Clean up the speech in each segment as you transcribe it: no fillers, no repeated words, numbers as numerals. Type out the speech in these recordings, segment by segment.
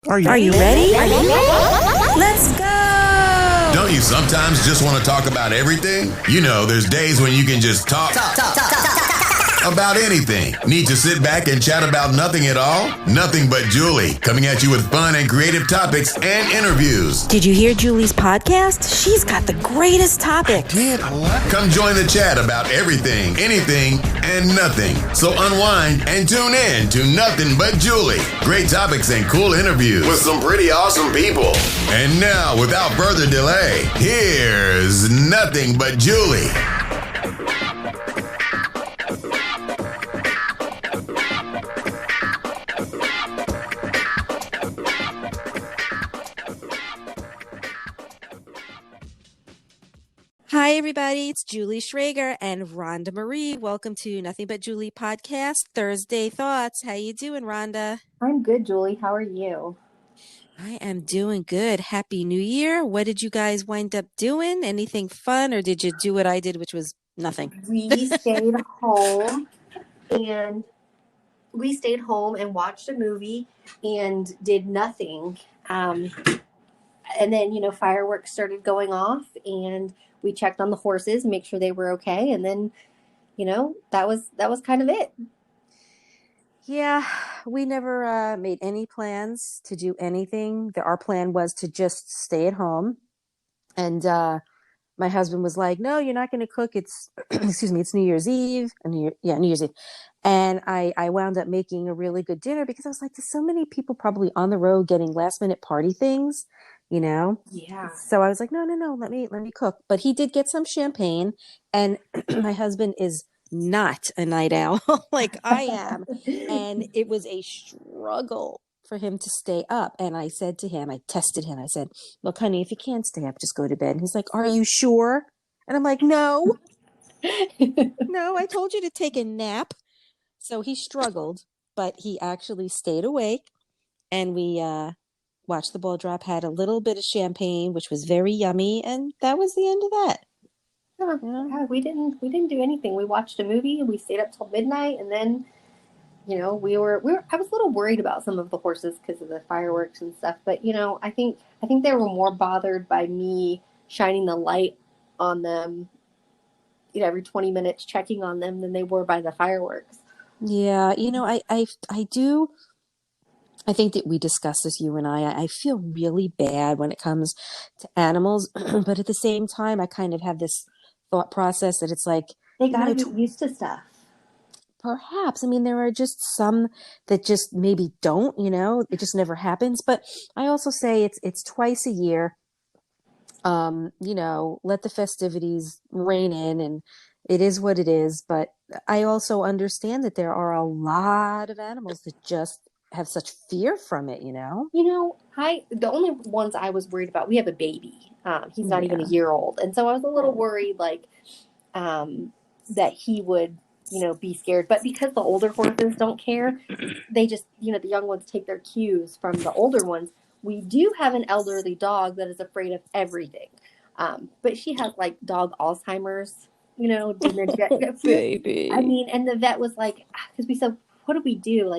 Are you ready? Let's go! Don't you sometimes just want to talk about everything? You know, there's days when you can just talk about anything. Need to sit back and chat about nothing at all? Nothing But Julie, coming at you with fun and creative topics and interviews. Did you hear Julie's podcast? She's got the greatest topics. Come join the chat about everything, anything, and nothing. So unwind and tune in to Nothing But Julie. Great topics and cool interviews with some pretty awesome people. And now, without further delay, here's Nothing But Julie. Hi, everybody. It's Julie Schrager and Rhonda Marie. Welcome to Nothing But Julie podcast, Thursday Thoughts. How you doing, Rhonda? I'm good, Julie. How are you? I am doing good. Happy New Year. What did you guys wind up doing? Anything fun, or did you do what I did, which was nothing? We stayed home and watched a movie and did nothing. And then, fireworks started going off and we checked on the horses, make sure they were okay. And then, that was kind of it. Yeah, we never made any plans to do anything. Our plan was to just stay at home. And my husband was like, no, you're not going to cook. It's, excuse me, it's New Year's Eve. New Year's Eve. And I wound up making a really good dinner because I was like, there's so many people probably on the road getting last minute party things, Yeah. So I was like, no, let me cook. But he did get some champagne, and my husband is not a night owl like I am. And it was a struggle for him to stay up. And I said to him, I tested him. I said, look, honey, if you can't stay up, just go to bed. And he's like, are you sure? And I'm like, no, I told you to take a nap. So he struggled, but he actually stayed awake, and we watched the ball drop, had a little bit of champagne, which was very yummy. And that was the end of that. Yeah, we didn't do anything. We watched a movie and we stayed up till midnight, and then I was a little worried about some of the horses because of the fireworks and stuff, but I think they were more bothered by me shining the light on them, every 20 minutes checking on them, than they were by the fireworks. Yeah, I think that we discussed this, you and I feel really bad when it comes to animals, but at the same time, I kind of have this thought process that it's like, they gotta get used to stuff. Perhaps. I mean, there are just some that just maybe don't, it just never happens. But I also say it's twice a year. Let the festivities rein in, and it is what it is. But I also understand that there are a lot of animals that just have such fear from it, The only ones I was worried about, we have a baby. He's not even a year old. And so I was a little worried, that he would, be scared. But because the older horses don't care, they just, the young ones take their cues from the older ones. We do have an elderly dog that is afraid of everything. But she has dog Alzheimer's, dementia. Baby. I mean, and the vet was like, because we said, what do we do?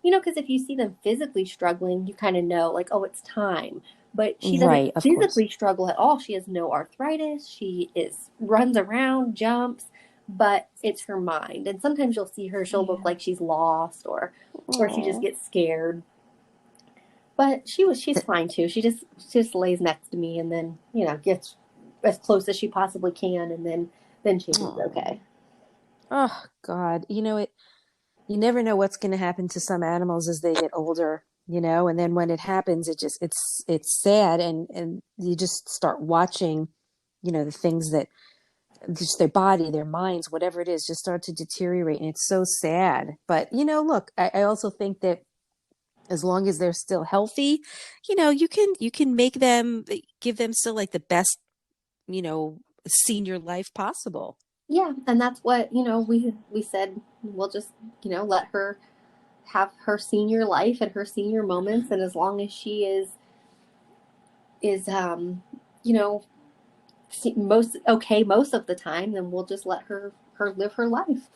Because if you see them physically struggling, you kind of know, oh, it's time. But she doesn't physically struggle at all. She has no arthritis. She runs around, jumps, but it's her mind. And sometimes you'll see her, she'll look like she's lost or she just gets scared. But she's fine too. She just lays next to me and then, gets as close as she possibly can, and then she's okay. Oh God. You never know what's going to happen to some animals as they get older, and then when it happens, it's sad. And you just start watching, the things that just their body, their minds, whatever it is, just start to deteriorate. And it's so sad. But, look, I also think that as long as they're still healthy, you can give them still the best, senior life possible. Yeah, and that's what, we said, we'll just, let her have her senior life and her senior moments, and as long as she is most of the time, then we'll just let her live her life.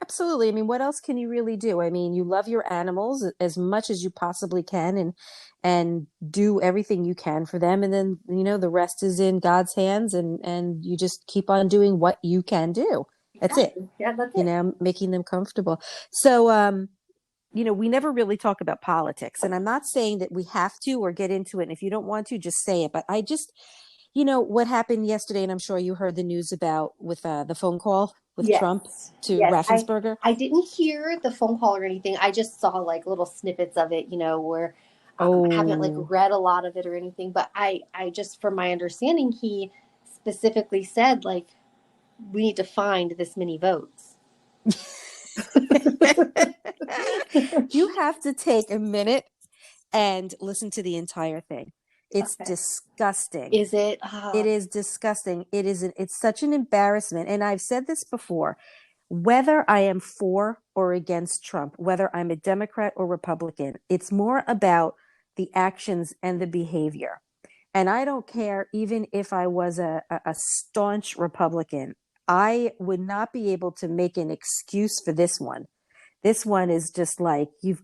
Absolutely. I mean, what else can you really do? I mean, you love your animals as much as you possibly can, and do everything you can for them, and then, the rest is in God's hands, and you just keep on doing what you can do. That's it. Exactly. Yeah, that's it. Making them comfortable. So, we never really talk about politics, and I'm not saying that we have to or get into it. And if you don't want to, just say it. But I just, what happened yesterday, and I'm sure you heard the news about with the phone call with Trump Yes. to Yes. Raffensperger. I didn't hear the phone call or anything. I just saw like little snippets of it, where I haven't like Oh, read a lot of it or anything, but I just, from my understanding, he specifically said like we need to find this many votes. you have to take a minute and listen to the entire thing. It's Okay. disgusting. Is it? It is disgusting. It's such an embarrassment. And I've said this before, whether I am for or against Trump, whether I'm a Democrat or Republican, it's more about the actions and the behavior. And I don't care, even if I was a staunch Republican, I would not be able to make an excuse for this one. This one is just like, you've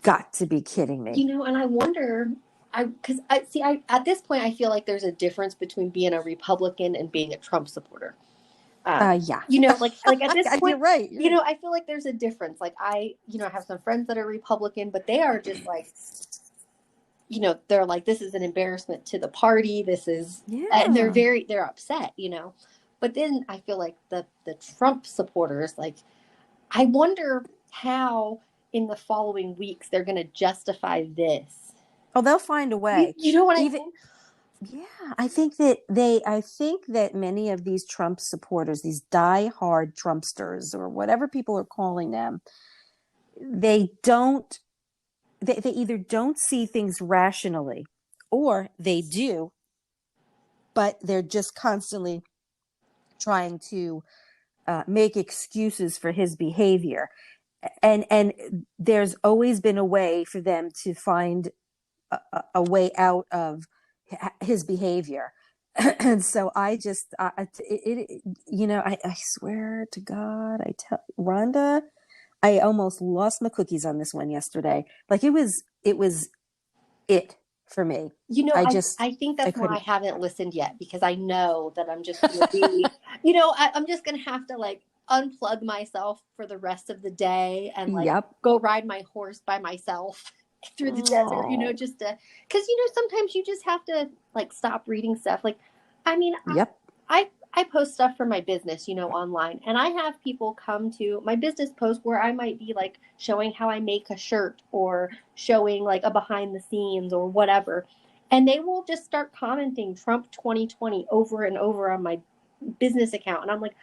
got to be kidding me. And I wonder, because I see, at this point, I feel like there's a difference between being a Republican and being a Trump supporter. Yeah. Like at this You're point, right. I feel like there's a difference. Like I have some friends that are Republican, but they are just like, they're like, this is an embarrassment to the party. This is, and Yeah. they're upset, But then I feel like the Trump supporters, like, I wonder how in the following weeks they're going to justify this. Oh, they'll find a way. You know what I Even mean? Yeah, I think that many of these Trump supporters, these die-hard Trumpsters or whatever people are calling them, they don't they either don't see things rationally, or they do, but they're just constantly trying to make excuses for his behavior. And there's always been a way for them to find a way out of his behavior. And so I just, I swear to God, I tell Rhonda, I almost lost my cookies on this one yesterday. Like it for me. I think I that's why I couldn't. haven't listened yet, because I know that I'm just going to be, I'm just going to have to like unplug myself for the rest of the day and like Yep. go ride my horse by myself through the desert, Oh, just to, because, sometimes you just have to like stop reading stuff. Like, I mean, yep. I post stuff for my business, online, and I have people come to my business post where I might be like showing how I make a shirt or showing like a behind the scenes or whatever. And they will just start commenting Trump 2020 over and over on my business account. And I'm like,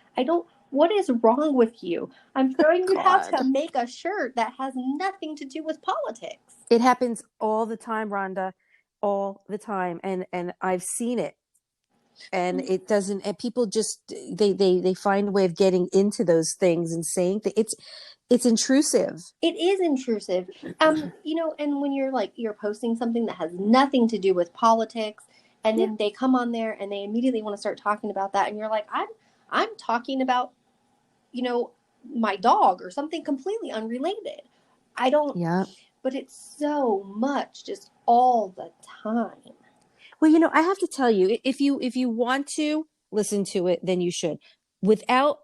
what is wrong with you? I'm showing you how to God. make a shirt that has nothing to do with politics. It happens all the time, Rhonda, all the time. And I've seen it. And it doesn't, and people just, they find a way of getting into those things and saying that it's intrusive. It is intrusive. And when you're posting something that has nothing to do with politics, and Yeah. then they come on there and they immediately want to start talking about that, and you're like, I'm talking about, you know, my dog or something completely unrelated. I don't, Yeah. but it's so much just all the time. Well, I have to tell you, if you want to listen to it, then you should. Without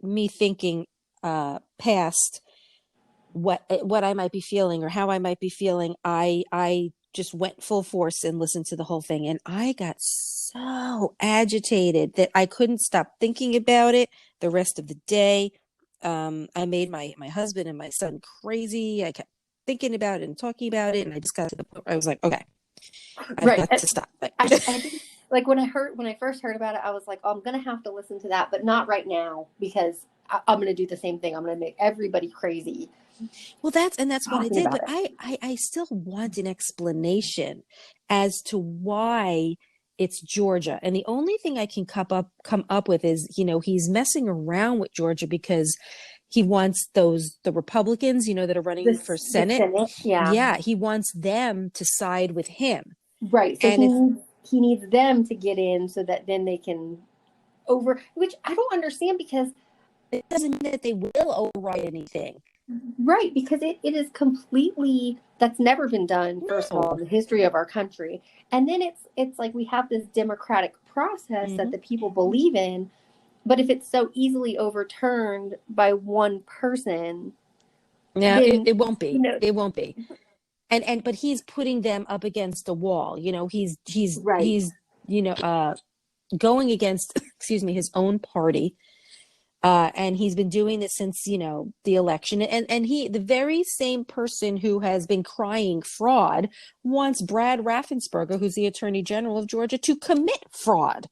me thinking past what I might be feeling or how I might be feeling, I just went full force and listened to the whole thing, and I got so agitated that I couldn't stop thinking about it the rest of the day. I made my husband and my son crazy. I kept thinking about it and talking about it, and I just got to the point where I was like, okay, I've Right. got to stop. I think, like, when I first heard about it, I was like, oh, I'm going to have to listen to that, but not right now, because I'm going to do the same thing. I'm going to make everybody crazy. Well, that's what I did, but It. I still want an explanation as to why it's Georgia. And the only thing I can come up with is, he's messing around with Georgia because he wants the Republicans, that are running for Senate. The Senate, yeah. Yeah, he wants them to side with him. Right. So And he needs them to get in so that then they can which I don't understand, because it doesn't mean that they will override anything. Right, because it is completely, that's never been done, first of all, in the history of our country. And then it's like we have this democratic process that the people believe in, but if it's so easily overturned by one person, Yeah, then it won't be. you know, It won't be. But he's putting them up against the wall. right, He's going against excuse me, his own party. And he's been doing this since, the election. And the very same person who has been crying fraud wants Brad Raffensperger, who's the Attorney General of Georgia, to commit fraud.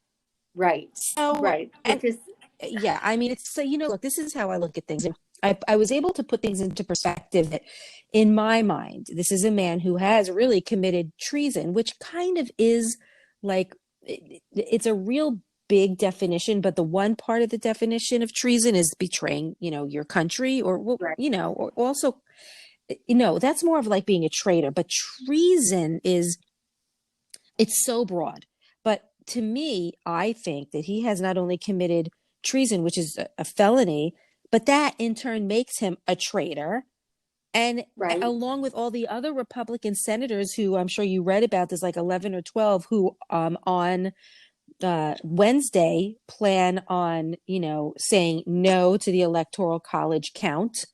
right, So, right. and Which is, yeah, I mean, it's so, look, this is how I look at things. I was able to put things into perspective that in my mind, this is a man who has really committed treason, which kind of is like, it's a real big definition, but the one part of the definition of treason is betraying, your country or, right. or also, that's more of like being a traitor, but treason it's so broad. But to me, I think that he has not only committed treason, which is a felony, but that in turn makes him a traitor. And Right. along with all the other Republican senators who I'm sure you read about, there's like 11 or 12 who on Wednesday plan on, saying no to the Electoral College count.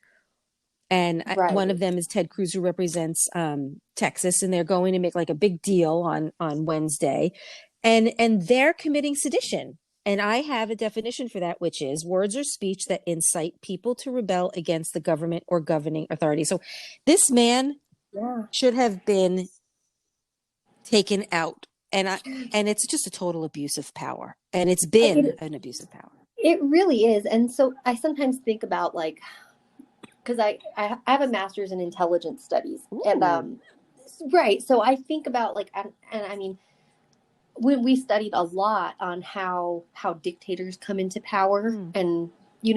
And Right. one of them is Ted Cruz, who represents Texas, and they're going to make like a big deal on Wednesday, and they're committing sedition. And I have a definition for that, which is words or speech that incite people to rebel against the government or governing authority. So this man should have been taken out. And it's just a total abuse of power. And it's been an abuse of power. It really is. And so I sometimes think about like, because I have a master's in intelligence studies. Ooh. And right. So I think about like, and I mean, we studied a lot on how dictators come into power and,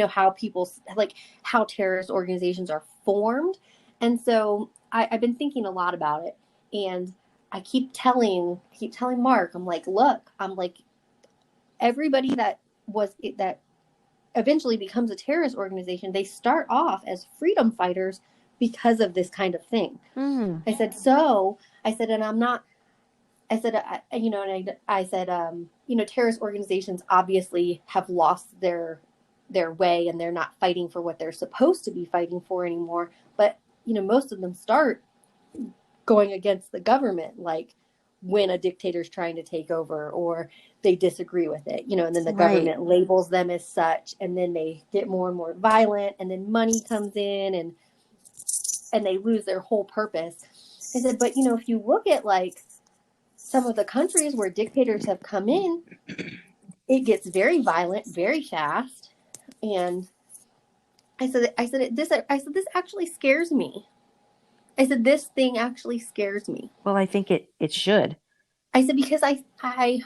how people, like how terrorist organizations are formed. And so I've been thinking a lot about it. And I keep telling Mark, I'm like, look, everybody that eventually becomes a terrorist organization, they start off as freedom fighters because of this kind of thing. I said, and I'm not, I said, I said, terrorist organizations obviously have lost their way and they're not fighting for what they're supposed to be fighting for anymore. But, most of them start going against the government, like when a dictator's trying to take over or they disagree with it, and then the government labels them as such, and then they get more and more violent, and then money comes in and they lose their whole purpose. I said, but if you look at like some of the countries where dictators have come in, it gets very violent, very fast. And I said, this actually scares me. I said, this thing actually scares me. Well, I think it should. I said, because I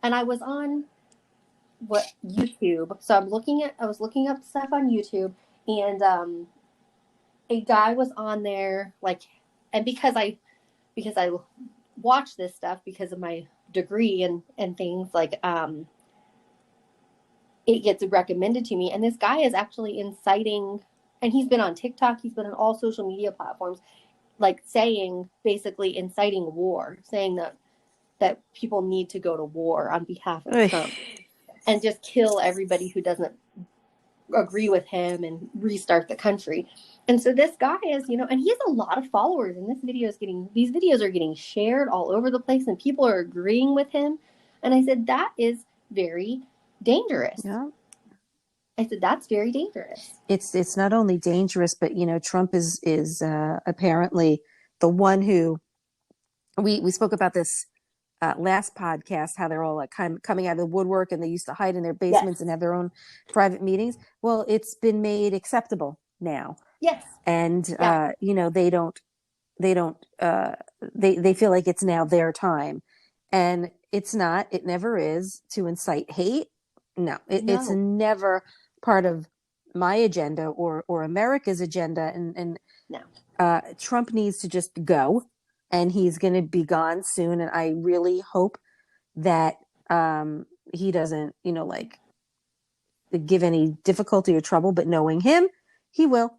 was on YouTube. So I was looking up stuff on YouTube, and a guy was on there, like, and because I watch this stuff because of my degree and things, like it gets recommended to me, and this guy is actually inciting, and he's been on TikTok, he's been on all social media platforms, like saying, basically inciting war, saying that people need to go to war on behalf of Trump and just kill everybody who doesn't agree with him and restart the country. And so this guy is, and he has a lot of followers, and these videos are getting shared all over the place, and people are agreeing with him. And I said, that is very dangerous. Yeah. I said, that's very dangerous. It's not only dangerous, but Trump is apparently the one who we spoke about this last podcast, how they're all like coming out of the woodwork, and they used to hide in their basements and have their own private meetings. Well, it's been made acceptable now. Yes. And they feel like it's now their time, and it's not. It never is to incite hate. No. It's never part of my agenda or America's agenda. And no. Trump needs to just go. And he's going to be gone soon. And I really hope that he doesn't, give any difficulty or trouble, but knowing him, he will.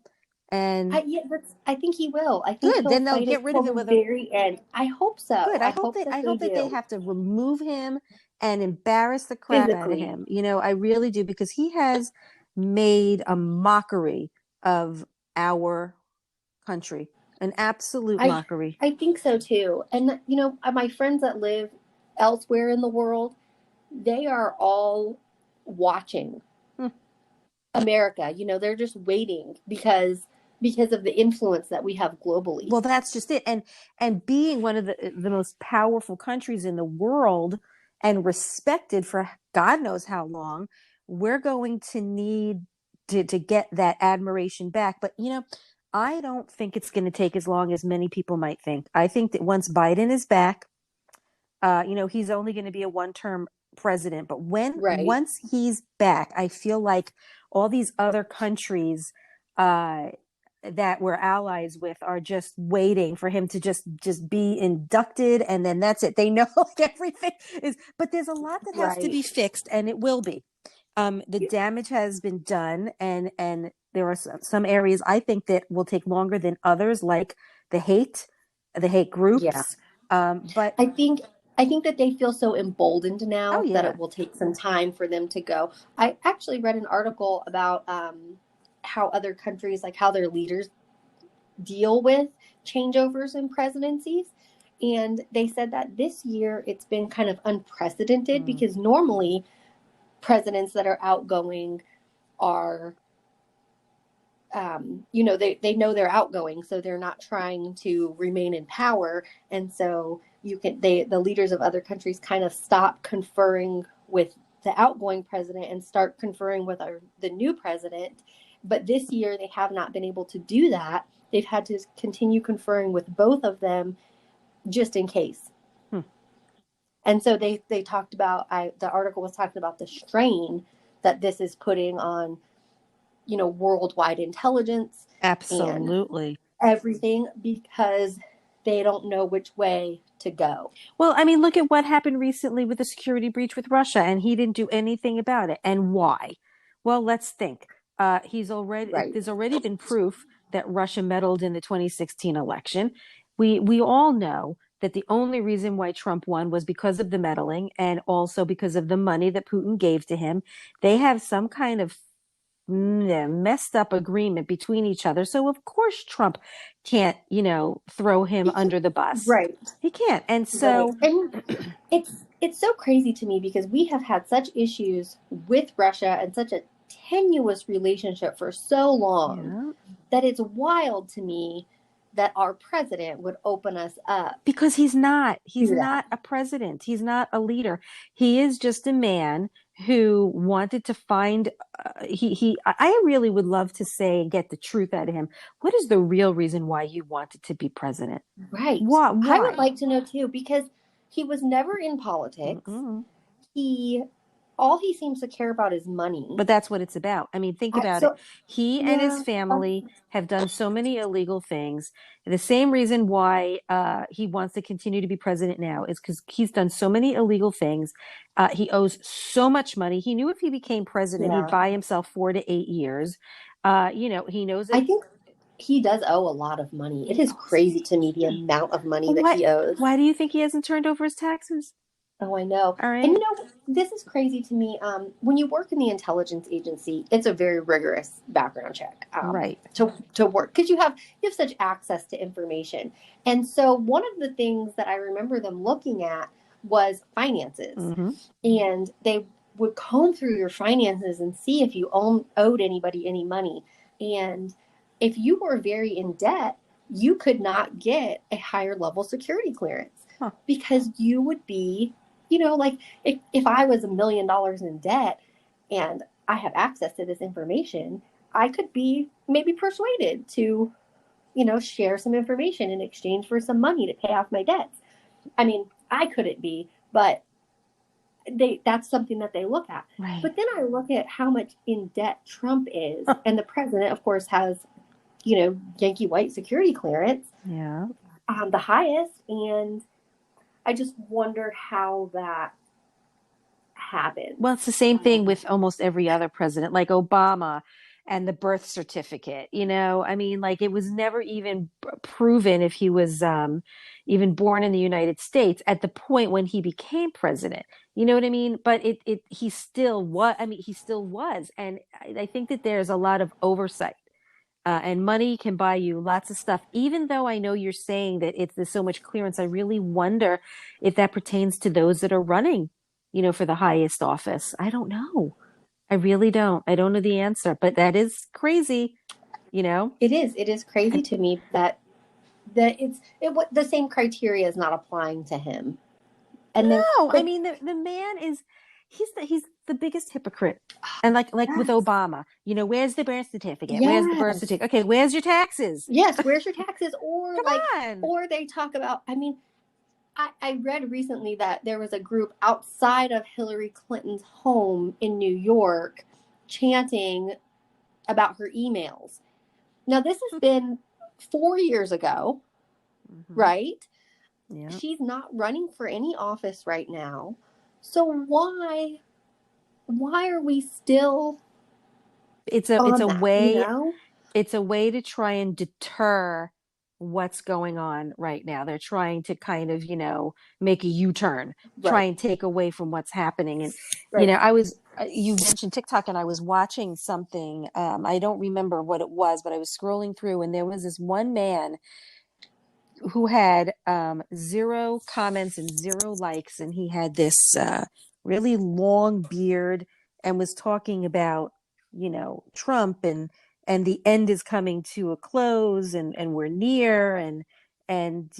And I think he will. I think good. he'll Then they'll fight get it rid of till him the with a very end. I hope so. good. I hope I that they hope that they do. have to remove him and embarrass the crap out of Physically. him. I really do, because he has made a mockery of our country, an absolute I mockery. I think so too. And my friends that live elsewhere in the world, they are all watching Hmm. America. They're just waiting because of the influence that we have globally. Well, that's just it. And being one of the most powerful countries in the world and respected for God knows how long, we're going to need to get that admiration back. But I don't think it's going to take as long as many people might think. I think that once Biden is back, he's only going to be a one-term president. But Right. once he's back, I feel like all these other countries uh, that we're allies with are just waiting for him to just be inducted, and then that's it. They know like everything is, but there's a lot that has to Right. be fixed, and it will be. The damage has been done, and there are some areas I think that will take longer than others, like the hate Yeah. groups. But I think I think that they feel so emboldened oh now that yeah, it will take some time for them to go. I actually read an article about how other countries, like how their leaders deal with changeovers in presidencies. And they said that this year it's been kind of unprecedented mm, because normally presidents that are outgoing are they know they're outgoing, so they're not trying to remain in power, and so the leaders of other countries kind of stop conferring with the outgoing president and start conferring with the new president. But this year they have not been able to do that. They've had to continue conferring with both of them just in case. hmm, And so they talked about the article was talking about the strain that this is putting on worldwide intelligence and absolutely. everything because they don't know which way to go. Well, I mean, look at what happened recently with the security breach with Russia, and he didn't do anything about it. And why? Well, let's think. Right. There's already been proof that Russia meddled in the 2016 election. We all know that the only reason why Trump won was because of the meddling and also because of the money that Putin gave to him. They have some kind of messed up agreement between each other. So of course Trump can't, throw him under the bus. Right. He can't. And Right. so, And it's so crazy to me because we have had such issues with Russia and such a tenuous relationship for so long yeah, that it's wild to me that our president would open us up because he's to that. not a president. He's not a leader. He is just a man who wanted to find, I really would love to say and get the truth out of him. What is the real reason why you wanted to be president? Right. I would Why? like to know too because he was never in politics. Mm-mm. He all he seems to care about is money. But that's what it's about. I mean, think about it. So He and his yeah, family have done so many illegal things. The same reason why he wants to continue to be president now is because he's done so many illegal things. He owes so much money. He knew if he became president, he'd yeah. buy himself 4 to 8 years. He knows I that. think he does owe a lot of money. It He is owes crazy to me the a amount of money that What? he owes. Why do you think he hasn't turned over his taxes? Oh, I know. All And right. this is crazy to me. When you work in the intelligence agency, it's a very rigorous background check Right. to work because you have such access to information. And so one of the things that I remember them looking at was finances, Mm-hmm. and they would comb through your finances and see if you owed anybody any money. And if you were very in debt, you could not get a higher level security clearance Huh. because you would be like if I was $1 million in debt and I have access to this information, I could be maybe persuaded to, share some information in exchange for some money to pay off my debts. I mean, I couldn't be, but that's something that they look at. Right. But then I look at how much in debt Trump is, and the president, of course, has, Yankee White security clearance, Yeah. the highest, and I just wonder happens. Well, it's the same thing with almost every other president, like Obama and the birth certificate. I mean, like it was never even proven if he was even born in the United States at the point when he became president. You know what I mean? But he still was. I mean, he still was, and I think that there's a lot of oversight. And money can buy you lots of stuff. Even though I know you're saying that there's so much clearance, I really wonder if that pertains to those that are running, for the highest office. I don't know. I really don't. I don't know the answer, but that is crazy, It is. It is crazy to me that the same criteria is not applying to him. And no, I mean the man is he's the biggest hypocrite. And like yes. with Obama, where's the birth certificate? Yes. Where's the birth certificate? Okay, where's your taxes? Yes, where's your taxes? Or Come on. or they talk about, I mean, I read recently that there was a group outside of Hillary Clinton's home in New York chanting about her emails. Now, this has been 4 years ago, right? Yeah. She's not running for any office right now. So why are we still it's a way it's a way to try and deter what's going on right now. They're trying to kind of, make a U-turn, try and take away from what's happening. And, you mentioned TikTok, and I was watching something. I don't remember what it was, but I was scrolling through, and there was this one man who had 0 comments and 0 likes. And he had this really long beard and was talking about, Trump and the end is coming to a close, and we're near, and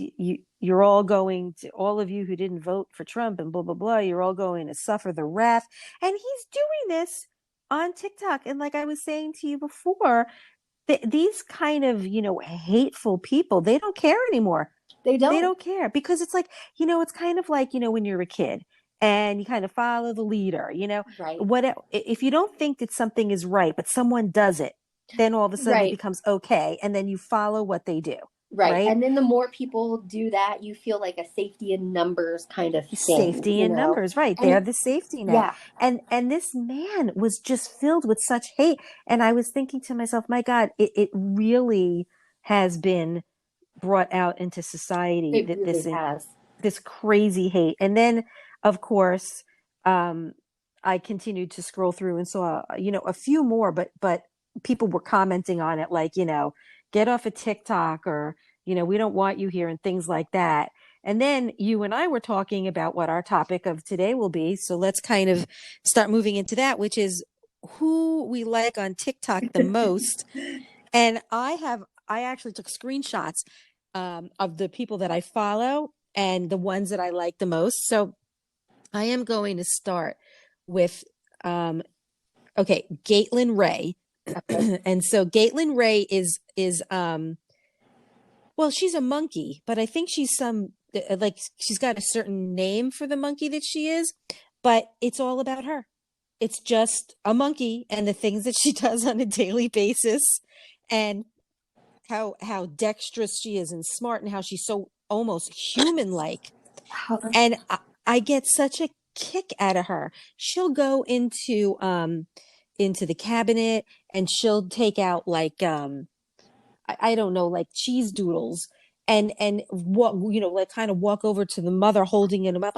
you're all going to, all of you who didn't vote for Trump and blah, blah, blah, you're all going to suffer the wrath. And he's doing this on TikTok. And like I was saying to you before, these kind of, hateful people, they don't care anymore. They don't care, because it's like, it's kind of like, when you're a kid and you kind of follow the leader, right. If you don't think that something is right, but someone does it, then all of a sudden it becomes okay. And then you follow what they do. Right. And then the more people do that, you feel like a safety in numbers kind of thing. Safety in numbers, right. They're the safety net. Yeah. And this man was just filled with such hate. And I was thinking to myself, my God, it really has been brought out into society. It really has. This crazy hate. And then, of course, I continued to scroll through and saw, a few more, but people were commenting on it like, get off of TikTok, or, we don't want you here, and things like that. And then you and I were talking about what our topic of today will be. So let's kind of start moving into that, which is who we like on TikTok the most. And I actually took screenshots of the people that I follow and the ones that I like the most. So I am going to start with, Gaitlin Ray. And so Gaitlin Ray is well, she's a monkey, but I think she's she's got a certain name for the monkey that she is, but it's all about her. It's just a monkey and the things that she does on a daily basis, and how dexterous she is and smart, and how she's so almost human-like. And I get such a kick out of her. She'll go into the cabinet and she'll take out like I don't know, like cheese doodles, and what, like kind of walk over to the mother holding it up,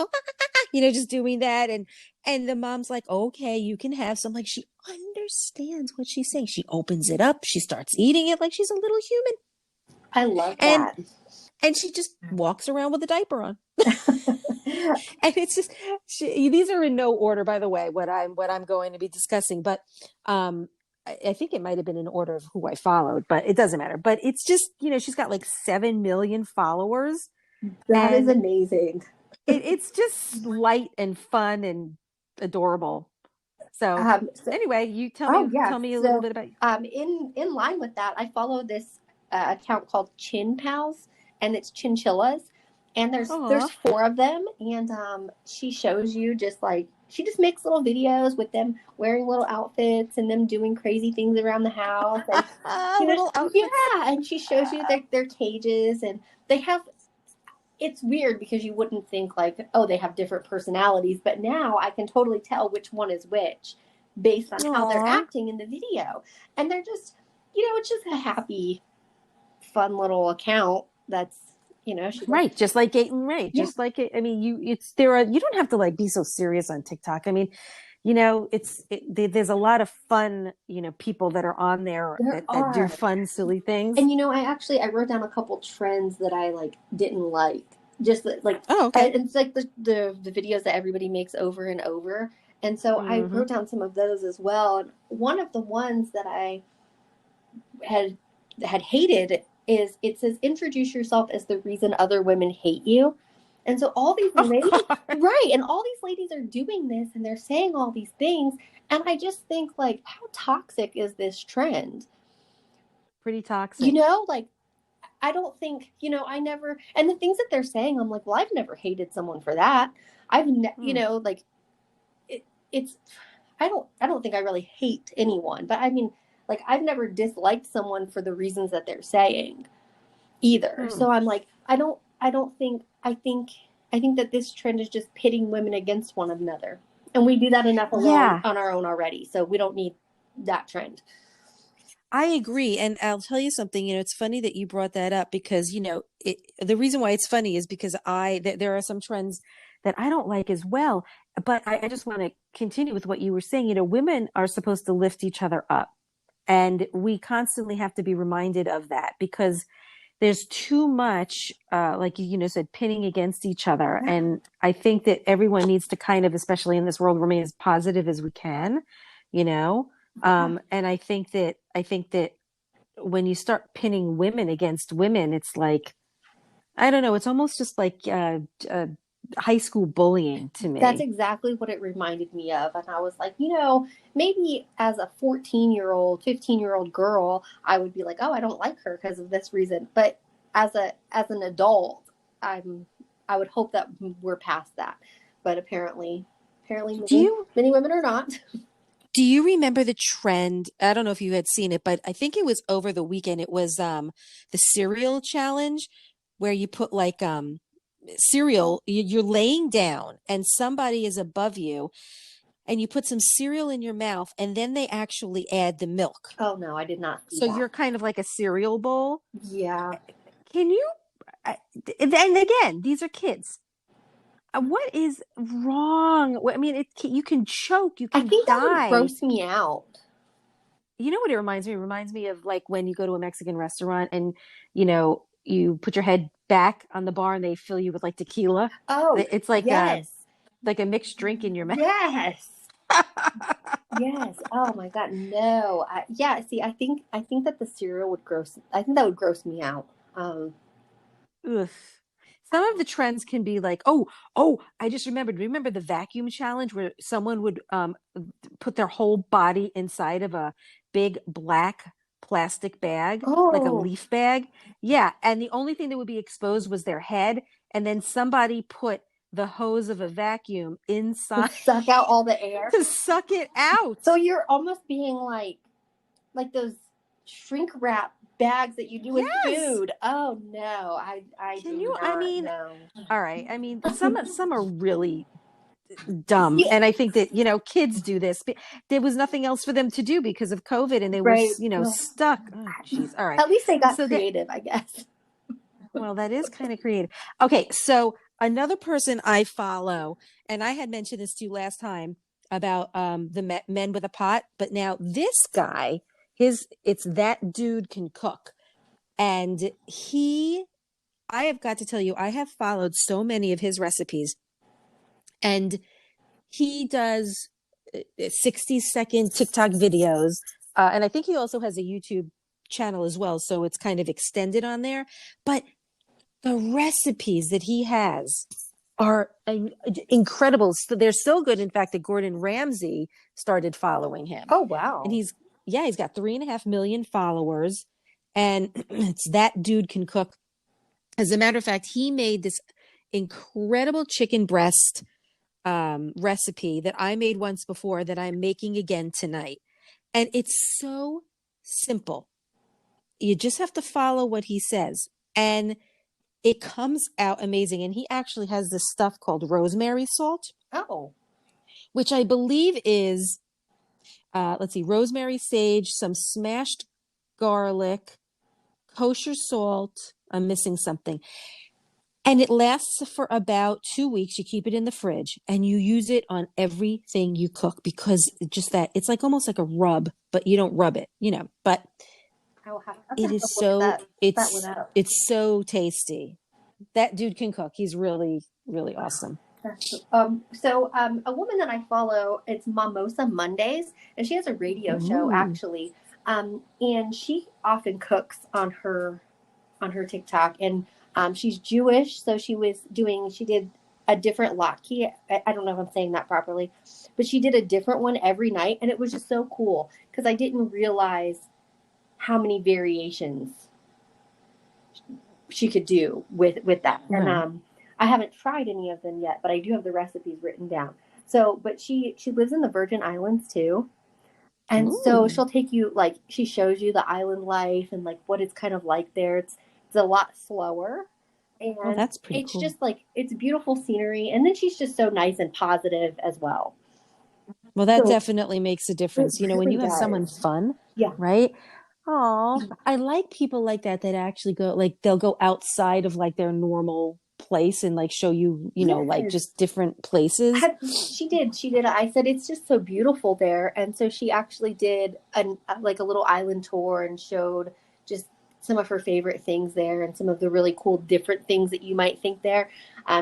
just doing that, and the mom's like, okay, you can have some. Like, she understands what she's saying. She opens it up, she starts eating it like she's a little human. I love that. And she just walks around with a diaper on. And it's just, these are in no order, by the way, what I'm going to be discussing, but I think it might have been in order of who I followed, but it doesn't matter. But it's just, she's got like 7 million followers. That is amazing. It's just light and fun and adorable. So anyway, you tell me a little bit about you. In line with that, I follow this account called Chin Pals, and it's chinchillas, and there's 4 of them, and she shows you she just makes little videos with them wearing little outfits and them doing crazy things around the house. And, little outfits. Yeah, and she shows you their cages, and they have it's weird because you wouldn't think like, oh, they have different personalities, but now I can totally tell which one is which based on how they're Aw. acting in the video. And they're just, it's just a happy, fun little account that's, she does. Right, just like it, right, Yeah, just like it. I mean, you don't have to like be so serious on TikTok. I mean, there's a lot of fun, people that are on there there that do are. fun, silly things. And I wrote down a couple trends that I like didn't like. Just like Oh, okay. it's like the videos that everybody makes over and over. And so I Mm-hmm. wrote down some of those as well. And one of the ones that I had hated is it says introduce yourself as the reason other women hate you. And so all these Oh ladies, God, right, and all these ladies are doing this and they're saying all these things. And I just think like, how toxic is this trend? pretty toxic. Like I don't think, I never, and the things that they're saying, I'm like, well, I've never hated someone for that. Hmm. Like it's, I don't think I really hate anyone, but I mean, like I've never disliked someone for the reasons that they're saying either. Hmm. So I'm like, I don't think, I think that this trend is just pitting women against one another. And we do that enough alone Yeah, on our own already. So we don't need that trend. I agree. And I'll tell you something, it's funny that you brought that up because, the reason why it's funny is because there are some trends that I don't like as well. But I just want to continue with what you were saying. Women are supposed to lift each other up. And we constantly have to be reminded of that because there's too much, like said, pinning against each other. And I think that everyone needs to kind of, especially in this world, remain as positive as we can, you know. And I think that when you start pinning women against women, it's like, I don't know, it's almost just like high school bullying to That's me. exactly what it reminded me of. And I was like, maybe as a 14-year-old, 15-year-old girl, I would be like, oh, I don't like her because of this reason. But as an adult, I'm I would hope that we're past that. But apparently Do you many women are not. do you remember the trend? I don't know if you had seen it, but I think it was over the weekend. It was the cereal challenge where you put like cereal, you're laying down and somebody is above you and you put some cereal in your mouth and then they actually add the milk. Oh no, I did not see So that. you're kind of like a cereal bowl. Yeah. Can you and again, these are kids. What is wrong? I mean, you can choke, you I can think that would die. gross me out. You know what it reminds me? It reminds me of like when you go to a Mexican restaurant and you put your head back on the bar and they fill you with like tequila. Oh, It's yes. like a mixed drink in your mouth. Yes. Yes. Oh my God. No. Yeah. See, I think that the cereal would gross. I think that would gross me out. Ugh. Some of the trends can be like, I just remembered. Remember the vacuum challenge where someone would put their whole body inside of a big black plastic bag, like a Oh, leaf bag? Yeah, and the only thing that would be exposed was their head, and then somebody put the hose of a vacuum to inside suck out all the air. to suck it out. So you're almost being like those shrink wrap bags that you do with Yes. food. Oh no, I Can do you? I not mean, know. all right. I mean, some are really dumb. Yeah, And I think that, kids do this. There was nothing else for them to do because of COVID and they were, right. stuck. Oh, geez. All right. At least they got So that, creative, I guess. well, that is kind of creative. Okay. So another person I follow, and I had mentioned this to you last time about the men with a pot, but now this guy, it's that dude can cook. And I have got to tell you, I have followed so many of his recipes and he does 60-second TikTok videos. And I think he also has a YouTube channel as well. So it's kind of extended on there. But the recipes that he has are incredible. So they're so good, in fact, that Gordon Ramsay started following him. Oh And wow. he's got 3.5 million followers. And it's that dude can cook. As a matter of fact, he made this incredible chicken breast recipe that I made once before that I'm making again tonight. And it's so simple. You just have to follow what he says. And it comes out amazing. And he actually has this stuff called rosemary salt, Oh, which I believe is, let's see, rosemary, sage, some smashed garlic, kosher salt. I'm missing something. And it lasts for about 2 weeks. You keep it in the fridge and you use it on everything you cook because just that it's like almost like a rub, but you don't rub it, but I'll have it to is look so, that one up. it's so tasty. That dude can cook. He's really, really awesome. So a woman that I follow, it's Mimosa Mondays, and she has a radio show actually. And she often cooks on her TikTok, and she's Jewish, so she did a different latke. I don't know if I'm saying that properly, but she did a different one every night, and it was just so cool because I didn't realize how many variations she could do with that. Right. And I haven't tried any of them yet, but I do have the recipes written down. So, but she lives in the Virgin Islands too. And so she'll take you, like, she shows you the island life and like what it's kind of like there. It's a lot slower. And that's pretty it's cool. just like, it's beautiful scenery. And then she's just so nice and positive as well. Well, that definitely makes a difference. Really when you have someone fun, right? Oh, I like people like that actually go, like, they'll go outside of like their normal place and like show you, like just different places. She did. I said, it's just so beautiful there. And so she actually did a little island tour and showed just some of her favorite things there and some of the really cool different things that you might think there.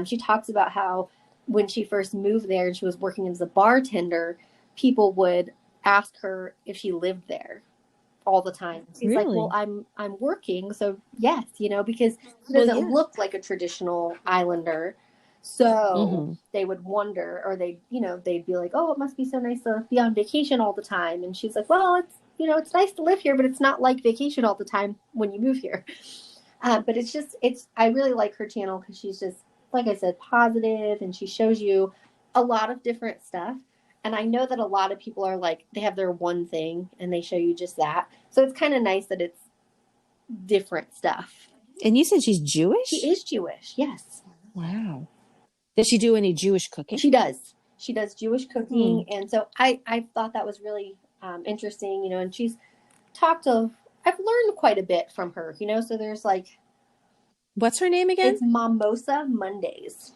She talks about how when she first moved there and she was working as a bartender, people would ask her if she lived there all the time. She's like, well, I'm working. So yes, because she doesn't look like a traditional islander. So they would wonder, or they'd be like, oh, it must be so nice to be on vacation all the time. And she's like, well, it's nice to live here, but it's not like vacation all the time when you move here. But I really like her channel because she's just, like I said, positive, and she shows you a lot of different stuff. And I know that a lot of people are like, they have their one thing and they show you just that. So it's kind of nice that it's different stuff. And you said she's Jewish? She is Jewish, yes. Wow. Does she do any Jewish cooking? She does. She does Jewish cooking. And so I thought that was really interesting, and she's I've learned quite a bit from her, so there's like. What's her name again? It's Mimosa Mondays.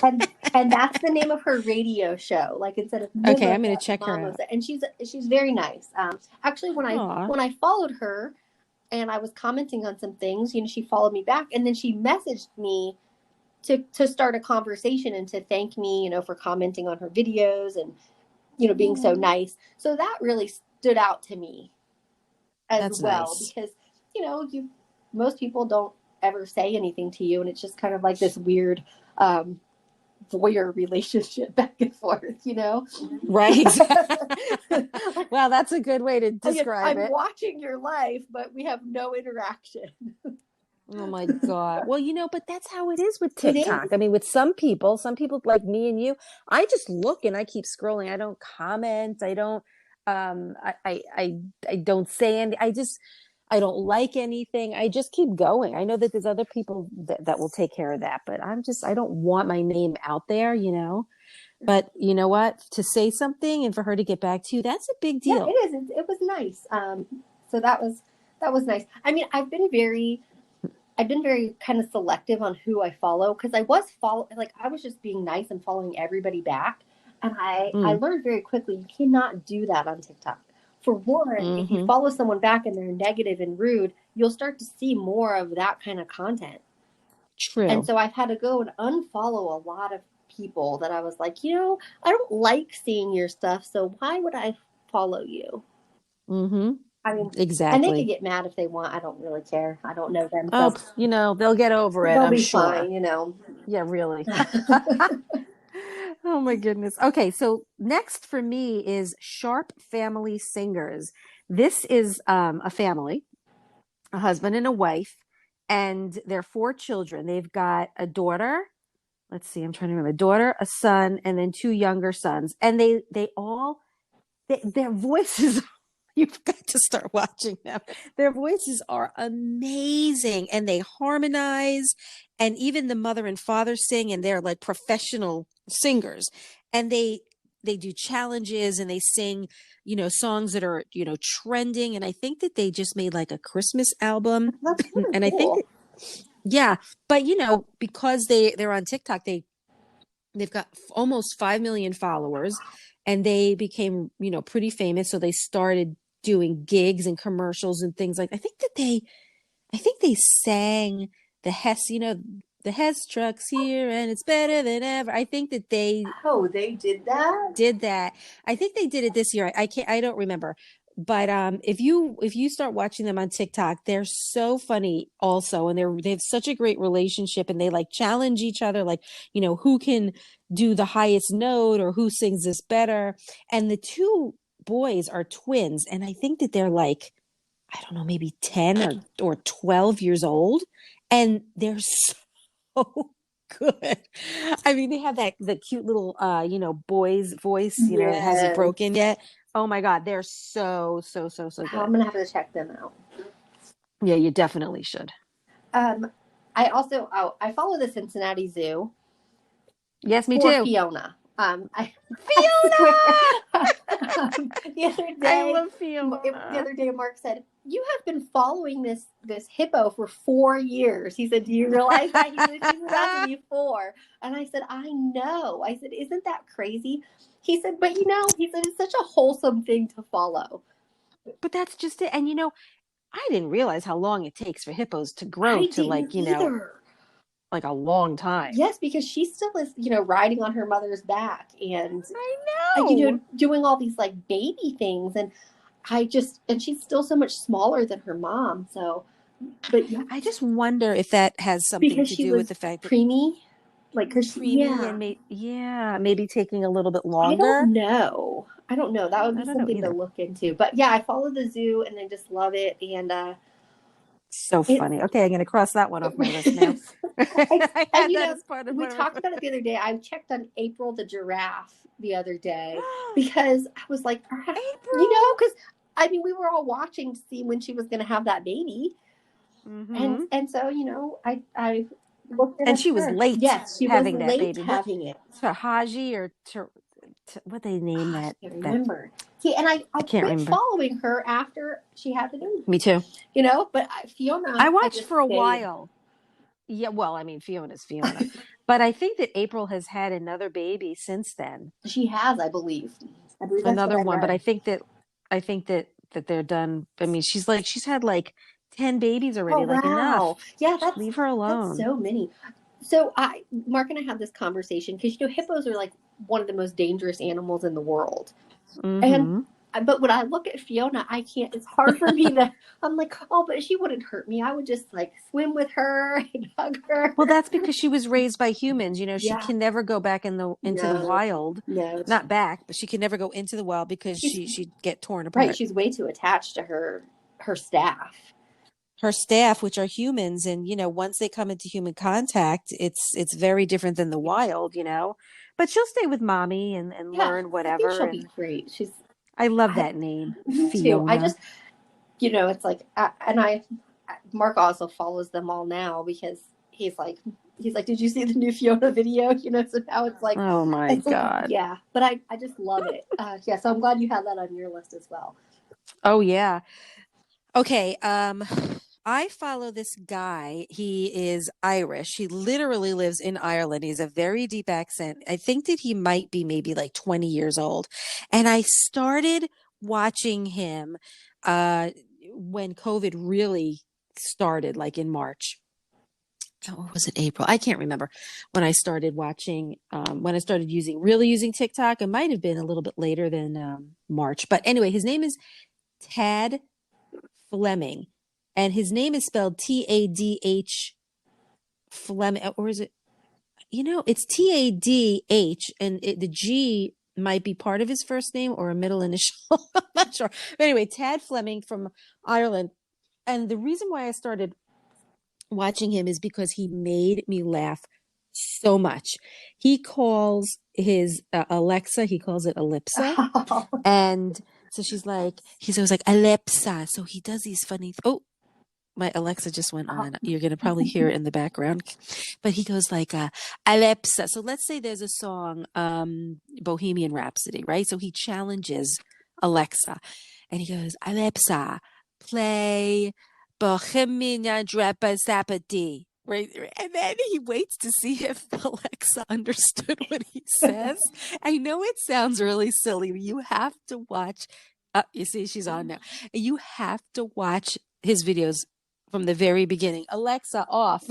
and that's the name of her radio show. Like, instead of Mimosa, okay, I'm going to check her out. And she's very nice. Actually, when I followed her and I was commenting on some things, she followed me back, and then she messaged me to start a conversation and to thank me, for commenting on her videos and being so nice. So that really stood out to me as well, nice. Because most people don't ever say anything to you, and it's just kind of like this weird voyeur relationship back and forth, Right. Well, that's a good way to describe it. I'm watching your life, but we have no interaction. Oh my God. Well, but that's how it is with TikTok. I mean, with some people like me and you, I just look and I keep scrolling. I don't comment. I don't, I don't say anything. I don't like anything. I just keep going. I know that there's other people that will take care of that, but I don't want my name out there, but you know what, to say something and for her to get back to you, that's a big deal. Yeah, it is. It was nice. So that was nice. I mean, I've been very kind of selective on who I follow, because I was just being nice and following everybody back. And I learned very quickly, you cannot do that on TikTok. For one, if you follow someone back and they're negative and rude, you'll start to see more of that kind of content. True. And so I've had to go and unfollow a lot of people that I was like, I don't like seeing your stuff, so why would I follow you? Mm-hmm. I mean, exactly. And they could get mad if they want. I don't really care. I don't know them. So they'll get over it. They'll be sure. fine, Yeah, really. Oh my goodness. Okay, so next for me is Sharp Family Singers. This is a family, a husband and a wife, and their 4 children. They've got a daughter. Let's see, I'm trying to remember. A daughter, a son, and then 2 younger sons. And their voices You've got to start watching them. Their voices are amazing and they harmonize. And even the mother and father sing, and they're like professional singers. And they do challenges and they sing, songs that are, trending. And I think that they just made like a Christmas album. That's really And I think cool. yeah, but because they're on TikTok, they've got almost 5 million followers and they became, pretty famous. So they started doing gigs and commercials and things I think they sang the Hess, the Hess truck's here and it's better than ever. I think that they They did that? did that. I think they did it this year. I don't remember. But if you start watching them on TikTok, they're so funny also, and they have such a great relationship, and they like challenge each other, like who can do the highest note or who sings this better. And the two boys are twins, and I think that they're like, I don't know, maybe 10 or 12 years old, and they're so good. I mean, they have the cute little boy's voice, it hasn't broken yet. Oh my God, they're so good. I'm gonna have to check them out. Yeah, you definitely should. I also I follow the Cincinnati Zoo. Yes, me too. Fiona. Fiona! The other day, I love Fiona. The other day, Mark said, "You have been following this hippo for 4 years." He said, "Do you realize that?" He said, "She's about to be 4." And I said, "I know." I said, "Isn't that crazy?" He said, "But he said it's such a wholesome thing to follow." But that's just it. And I didn't realize how long it takes for hippos to grow to like, like a long time. Yes, because she still is, riding on her mother's back and I know. Doing all these like baby things, and she's still so much smaller than her mom. So, but yeah. I just wonder if that has something to do with the fact that preemie, like because and maybe taking a little bit longer. I don't know. That would be something to look into. But yeah, I follow the zoo and I just love it. And so funny. Okay, I'm going to cross that one off my list now. We talked about it the other day. I checked on April the giraffe the other day because I was like, April, because we were all watching to see when she was going to have that baby, and so I looked at and she was late. Yes, she having was that late baby. having it. Tahaji or what they name that? I can't remember. See, and I quit following her after she had the baby. Me too. But Fiona, I watched for a while. Yeah, well, Fiona's Fiona, but I think that April has had another baby since then. She has, I believe another one, but I think that they're done. She's had like 10 babies already. Like enough. Yeah, leave her alone. That's so many. So Mark and I had this conversation because hippos are like one of the most dangerous animals in the world, but when I look at Fiona, I can't. It's hard for me to. I'm like, oh, but she wouldn't hurt me. I would just like swim with her and hug her. Well, that's because she was raised by humans. She can never go back into the wild. No, not back, but she can never go into the wild because she'd get torn apart. Right, she's way too attached to her staff. Her staff, which are humans, and once they come into human contact, it's very different than the wild. But she'll stay with mommy and learn whatever. I think she'll be great. I love that name. Me too. I just, it's like, Mark also follows them all now because he's like, did you see the new Fiona video? So now it's like, oh my God. Yeah. But I just love it. So I'm glad you had that on your list as well. Oh yeah. Okay. I follow this guy. He is Irish. He literally lives in Ireland. He's a very deep accent. I think that he might be maybe like 20 years old. And I started watching him when COVID really started, like in March. Or was it April? I can't remember when I started watching, when I started using TikTok. It might have been a little bit later than March. But anyway, his name is Tad Fleming. And his name is spelled T-A-D-H Fleming, or is it? It's T-A-D-H, and the G might be part of his first name or a middle initial. I'm not sure. But anyway, Tad Fleming from Ireland. And the reason why I started watching him is because he made me laugh so much. He calls his Alexa, he calls it Ellipsa. And So he's always like, Alexa. So he does these funny, oh, my Alexa just went on. You're going to probably hear it in the background. But he goes like, Alexa. So let's say there's a song, Bohemian Rhapsody, right? So he challenges Alexa and he goes, Alexa, play Bohemian Rhapsody. Right. And then he waits to see if Alexa understood what he says. I know it sounds really silly. You have to watch. You see, she's on now. You have to watch his videos from the very beginning. Alexa, off.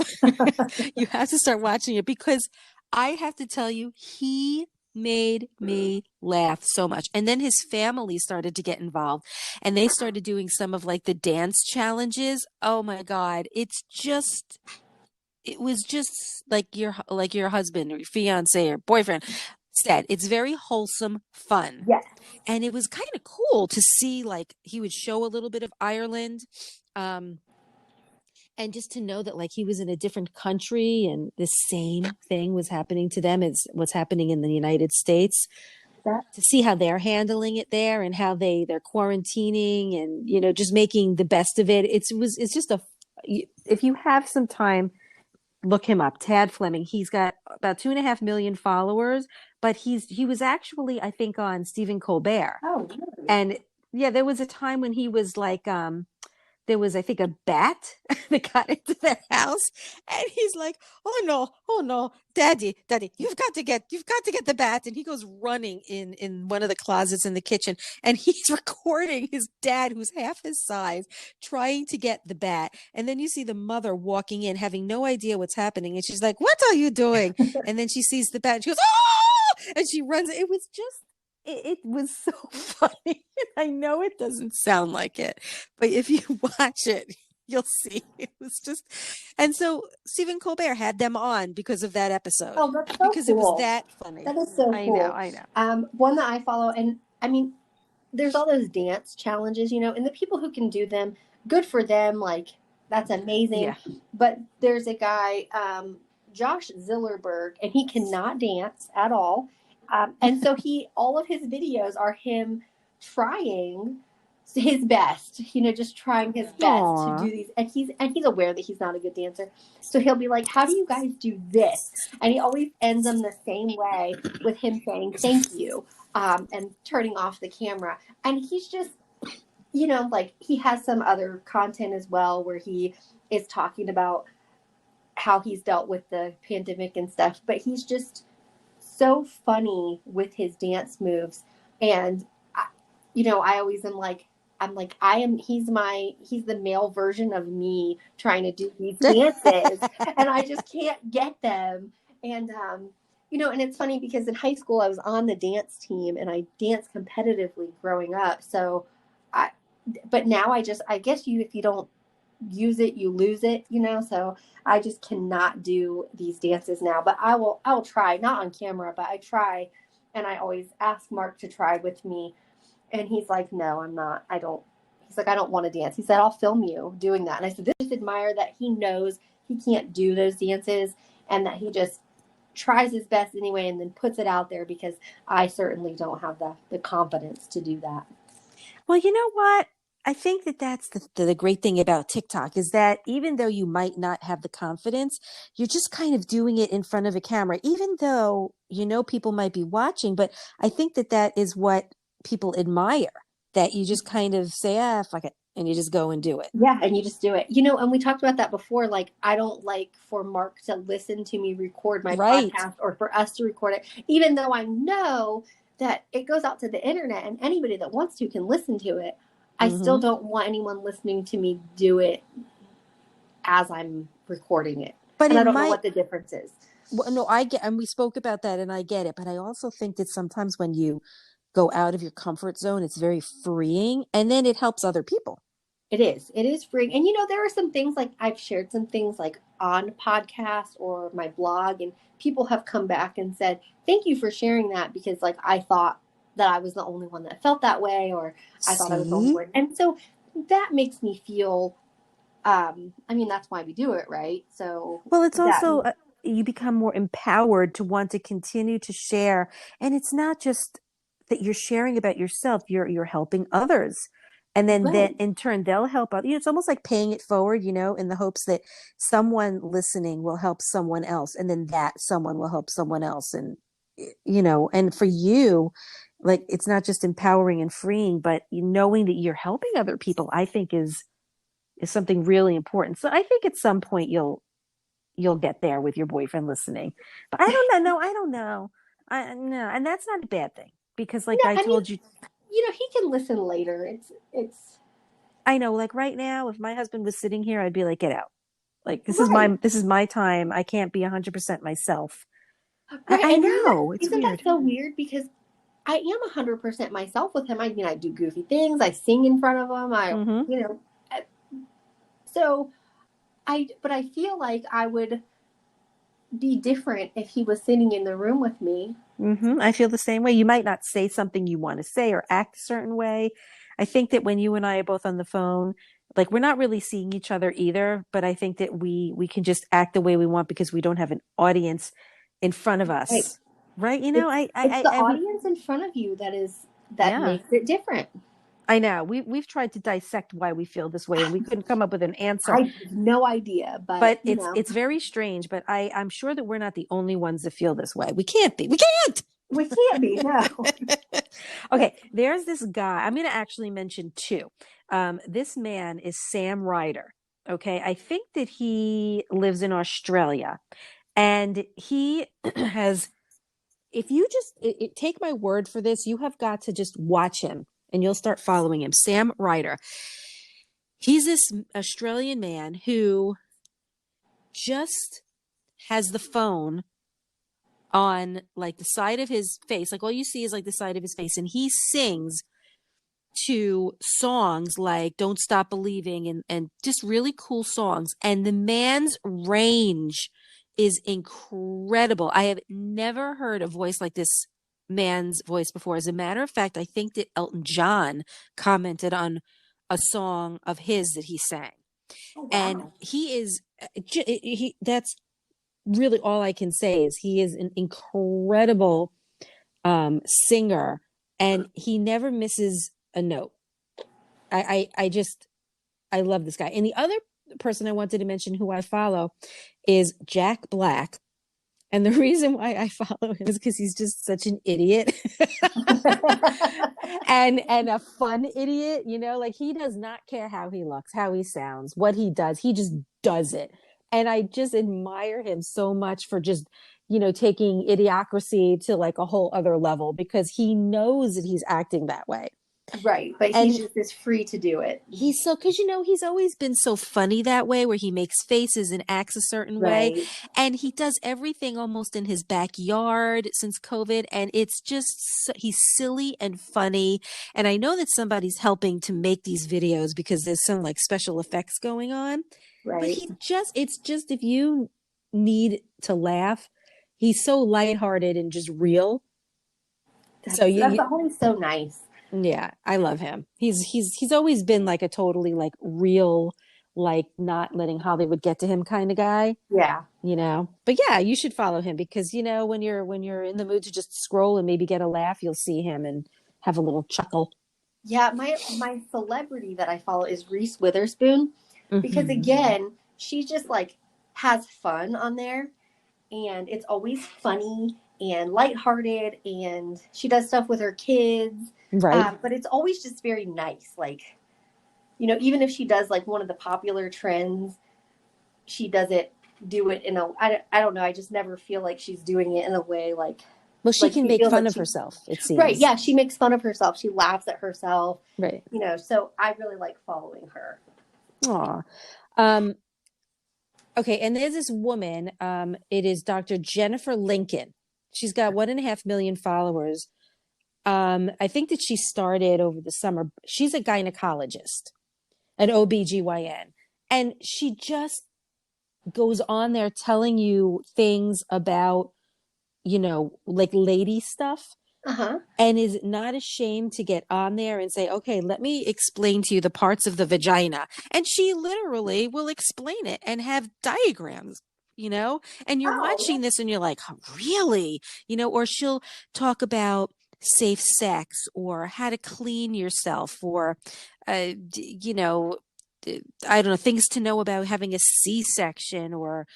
You have to start watching it because I have to tell you, he made me laugh so much. And then his family started to get involved and they started doing some of like the dance challenges. Oh my God. It was just like your husband or your fiance or boyfriend said. It's very wholesome fun. Yes. And it was kind of cool to see, like, he would show a little bit of Ireland. And just to know that like he was in a different country and the same thing was happening to them as what's happening in the United States. To see how they're handling it there and how they're quarantining and, you know, just making the best of it. It's just if you have some time, look him up, Tad Fleming. He's got about 2.5 million followers, but he was actually, I think, on Stephen Colbert. Oh, really? And yeah, there was a time when he was like, there was, I think, a bat that got into the house, and he's like, oh no, daddy, you've got to get the bat. And he goes running in one of the closets in the kitchen, and he's recording his dad, who's half his size, trying to get the bat. And then you see the mother walking in, having no idea what's happening, and she's like, what are you doing? And then she sees the bat, and she goes, oh, and she runs. It was just, it was so funny. I know it doesn't sound like it, but if you watch it, you'll see it was just. And so Stephen Colbert had them on because of that episode. Oh, that's so because cool. It was that funny. That is so cool. I know. One that I follow, and I mean, there's all those dance challenges, you know, and the people who can do them, good for them. Like, that's amazing. Yeah. But there's a guy, Josh Zillerberg, and he cannot dance at all. And so all of his videos are him trying his best, you know, just trying his best to do these. And he's aware that he's not a good dancer. So he'll be like, how do you guys do this? And he always ends them the same way, with him saying, thank you, and turning off the camera. And he's just, you know, like, he has some other content as well where he is talking about how he's dealt with the pandemic and stuff, but he's just so funny with his dance moves. And you know, I always am like, he's the male version of me trying to do these dances and I just can't get them. And you know, and it's funny because in high school I was on the dance team and I danced competitively growing up. So but now I guess if you don't use it, you lose it, you know. So I just cannot do these dances now, but I'll try, not on camera, but I try. And I always ask Mark to try with me, and he's like, no, I'm not, he's like, I don't want to dance. He said, I'll film you doing that. And I said, I just admire that he knows he can't do those dances and that he just tries his best anyway and then puts it out there, because I certainly don't have the confidence to do that. Well, you know what? I think that's the great thing about TikTok is that even though you might not have the confidence, you're just kind of doing it in front of a camera, even though, you know, people might be watching. But I think that is what people admire, that you just kind of say, fuck it. And you just go and do it. Yeah. And you just do it, you know, and we talked about that before. Like, I don't like for Mark to listen to me record my podcast or for us to record it, even though I know that it goes out to the internet and anybody that wants to can listen to it. I still don't want anyone listening to me do it as I'm recording it. But I don't know what the difference is. Well, no, I get, and we spoke about that and I get it. But I also think that sometimes when you go out of your comfort zone, it's very freeing, and then it helps other people. It is freeing. And, you know, there are some things, like I've shared some things like on podcasts or my blog, and people have come back and said, thank you for sharing that, because like I thought that I was the only one that felt that way, or I thought I was the only one. And so that makes me feel, I mean, that's why we do it, right? So, well, it's also, you become more empowered to want to continue to share. And it's not just that you're sharing about yourself. You're helping others. And then Right. in turn, they'll help others. It's almost like paying it forward, in the hopes that someone listening will help someone else. And then that someone will help someone else. And, and for you, like, it's not just empowering and freeing, but knowing that you're helping other people, I think is something really important. So I think at some point you'll get there with your boyfriend listening. But I don't know. No, I don't know. No, and that's not a bad thing because, like No, I I mean, told you, he can listen later. It's I know. Like right now, if my husband was sitting here, I'd be like, "Get out! Like right. this is my time. I can't be 100% myself." Right. I And know it's isn't that weird. so weird? Because I am 100% myself with him. I mean, I do goofy things. I sing in front of him. Mm-hmm. You know, I- so but I feel like I would be different if he was sitting in the room with me. Mm-hmm. I feel the same way. You might not say something you want to say or act a certain way. I think that when you and I are both on the phone, like we're not really seeing each other either, but I think that we can just act the way we want because we don't have an audience in front of Right. us. Right? It's the audience in front of you that Yeah. makes it different. I know. We've tried to dissect why we feel this way and we couldn't come up with an answer. I have no idea, but But it's very strange, but I'm sure that we're not the only ones that feel this way. We can't be. We can't. we can't be. No. Okay, there's this guy. I'm going to actually mention two. This man is Sam Ryder. Okay, I think that he lives in Australia, and he has. If you just take my word for this, you have got to just watch him, and you'll start following him. Sam Ryder. He's this Australian man who just has the phone on like the side of his face. Like all you see is like the side of his face. And he sings to songs like Don't Stop Believing and just really cool songs. And the man's range is incredible. I have never heard a voice like this man's voice before. As a matter of fact, I think that Elton John commented on a song of his that he sang. Oh, wow. And he is that's really all I can say is he is an incredible singer and he never misses a note. I love this guy. And the other person I wanted to mention who I follow is Jack Black. And the reason why I follow him is because he's just such an idiot and a fun idiot, like he does not care how he looks, how he sounds, what he does. He just does it. And I just admire him so much for just, taking idiocracy to like a whole other level because he knows that he's acting that way. Right. But And he just is free to do it. He's so, because, he's always been so funny that way where he makes faces and acts a certain way. And he does everything almost in his backyard since COVID. And it's just, he's silly and funny. And I know that somebody's helping to make these videos because there's some like special effects going on. Right. But it's just if you need to laugh, he's so lighthearted and just real. That's always so nice. Yeah, I love him. He's always been like a totally like real, like not letting Hollywood get to him kind of guy. Yeah. But yeah, you should follow him because when you're in the mood to just scroll and maybe get a laugh, you'll see him and have a little chuckle. Yeah, my celebrity that I follow is Reese Witherspoon because again, she just like has fun on there and it's always funny and lighthearted and she does stuff with her kids. Right. But it's always just very nice. Like, even if she does like one of the popular trends, she doesn't do it I don't know. I just never feel like she's doing it in a way like. Well, she can make fun of herself, it seems. Right. Yeah. She makes fun of herself. She laughs at herself. Right. So I really like following her. Aw. Okay. And there's this woman, it is Dr. Jennifer Lincoln. She's got 1.5 million followers. I think that she started over the summer. She's a gynecologist, an OBGYN, and she just goes on there telling you things about, like lady stuff. And is not ashamed to get on there and say, okay, let me explain to you the parts of the vagina. And she literally will explain it and have diagrams, and you're watching this and you're like, really? Or she'll talk about safe sex or how to clean yourself or, you know, I don't know, things to know about having a C-section or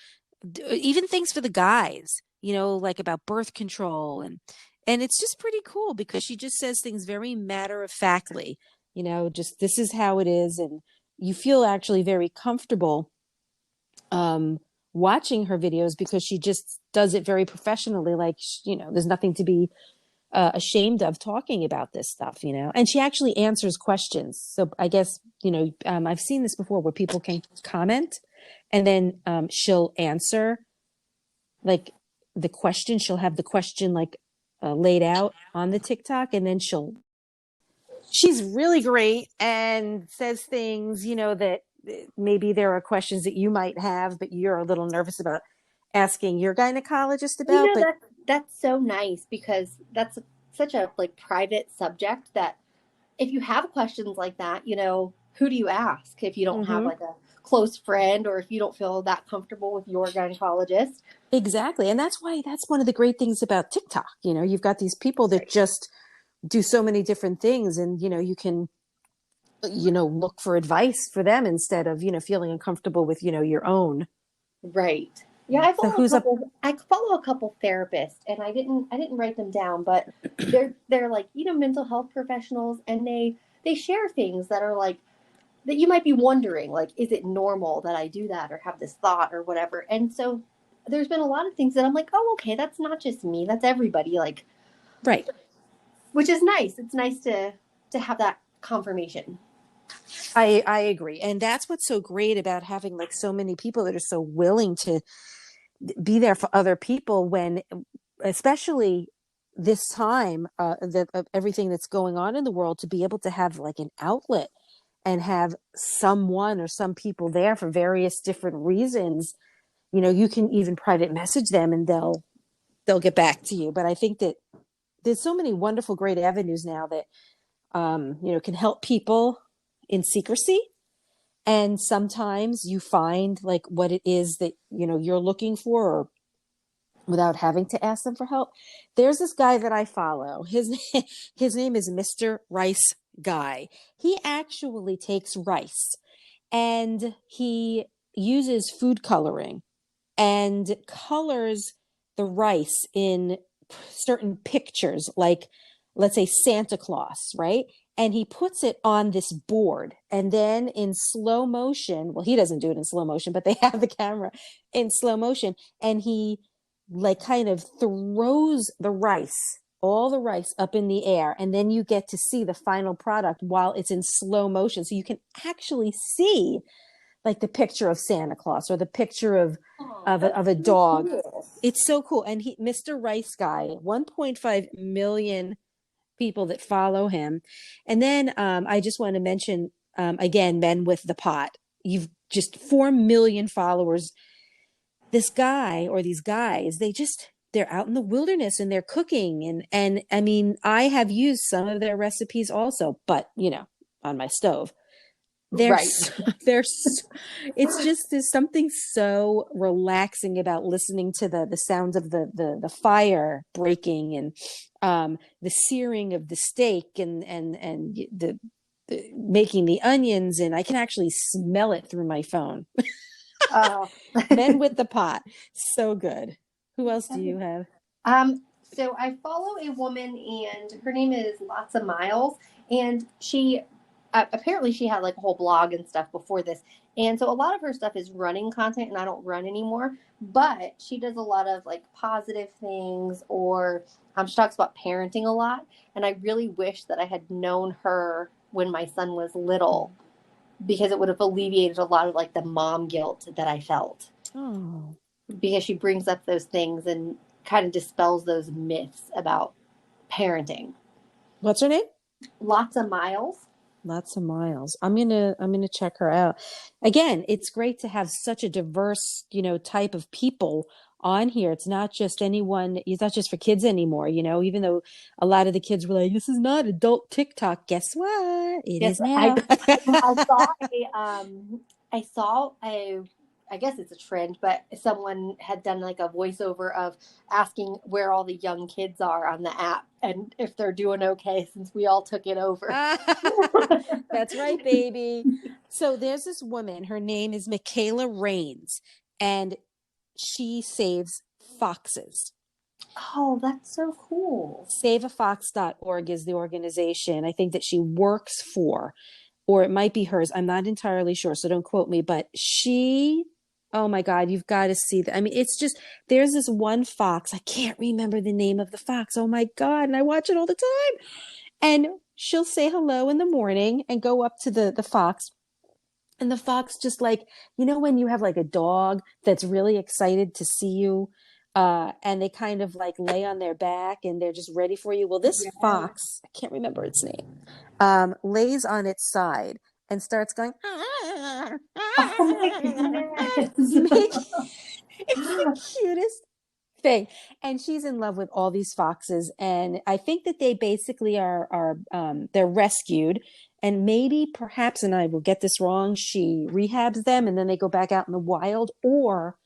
even things for the guys, like about birth control and it's just pretty cool because she just says things very matter of factly, just this is how it is and you feel actually very comfortable watching her videos because she just does it very professionally like there's nothing to be ashamed of talking about this stuff, and she actually answers questions. So I guess, I've seen this before where people can comment and then she'll answer like the question. She'll have the question like laid out on the TikTok and then she's really great and says things, that maybe there are questions that you might have, but you're a little nervous about asking your gynecologist about. But that's so nice because that's such a like private subject that if you have questions like that, who do you ask if you don't have like a close friend or if you don't feel that comfortable with your gynecologist? Exactly. And that's one of the great things about TikTok. You've got these people that just do so many different things and, you can, look for advice for them instead of, feeling uncomfortable with, your own. Right. Yeah, I follow a couple therapists and I didn't write them down, but they're like, mental health professionals and they share things that are like that you might be wondering, like, is it normal that I do that or have this thought or whatever? And so there's been a lot of things that I'm like, oh, okay, that's not just me, that's everybody, like, right. Which is nice. It's nice to have that confirmation. I agree. And that's what's so great about having like so many people that are so willing to be there for other people when, especially this time, everything that's going on in the world, to be able to have like an outlet and have someone or some people there for various different reasons. You can even private message them and they'll get back to you. But I think that there's so many wonderful, great avenues now that, can help people in secrecy. And sometimes you find like what it is that, you're looking for or without having to ask them for help. There's this guy that I follow. His name is Mr. Rice Guy. He actually takes rice and he uses food coloring and colors the rice in certain pictures, like let's say Santa Claus, right? And he puts it on this board and then in slow motion, well, he doesn't do it in slow motion, but they have the camera in slow motion and he like kind of throws all the rice up in the air. And then you get to see the final product while it's in slow motion. So you can actually see like the picture of Santa Claus or the picture of a dog. Cool. It's so cool. And Mr. Rice Guy, 1.5 million people that follow him. And then I just want to mention, again, Men with the Pot. You've just 4 million followers. This guy or these guys, they're out in the wilderness and they're cooking. And I mean, I have used some of their recipes also, but, on my stove. It's just, there's something so relaxing about listening to the sounds of the fire breaking and the searing of the steak and the making the onions, and I can actually smell it through my phone. Oh. Men with the Pot, so good. Who else do you have? So I follow a woman and her name is Lots of Miles, and she apparently she had like a whole blog and stuff before this. And so a lot of her stuff is running content and I don't run anymore, but she does a lot of like positive things or she talks about parenting a lot. And I really wish that I had known her when my son was little because it would have alleviated a lot of like the mom guilt that I felt. Oh. Because she brings up those things and kind of dispels those myths about parenting. What's her name? Lots of Miles. Lots of Miles. I'm gonna check her out. Again, it's great to have such a diverse, type of people on here. It's not just anyone. It's not just for kids anymore. Even though a lot of the kids were like, "This is not adult TikTok." Guess what? It is now. I saw a I guess it's a trend, but someone had done like a voiceover of asking where all the young kids are on the app and if they're doing okay since we all took it over. That's right, baby. So there's this woman, her name is Michaela Rains, and she saves foxes. Oh, that's so cool. SaveAFox.org is the organization I think that she works for, or it might be hers. I'm not entirely sure, so don't quote me, but she, oh my God, you've got to see that. I mean, it's just, there's this one fox. I can't remember the name of the fox. Oh my God. And I watch it all the time. And she'll say hello in the morning and go up to the fox. And the fox just like, when you have like a dog that's really excited to see you, and they kind of like lay on their back and they're just ready for you. Well, this fox, I can't remember its name, lays on its side and starts going, oh my goodness. It's the cutest thing. And she's in love with all these foxes. And I think that they basically are they're rescued. And maybe, perhaps, and I will get this wrong, she rehabs them and then they go back out in the wild, or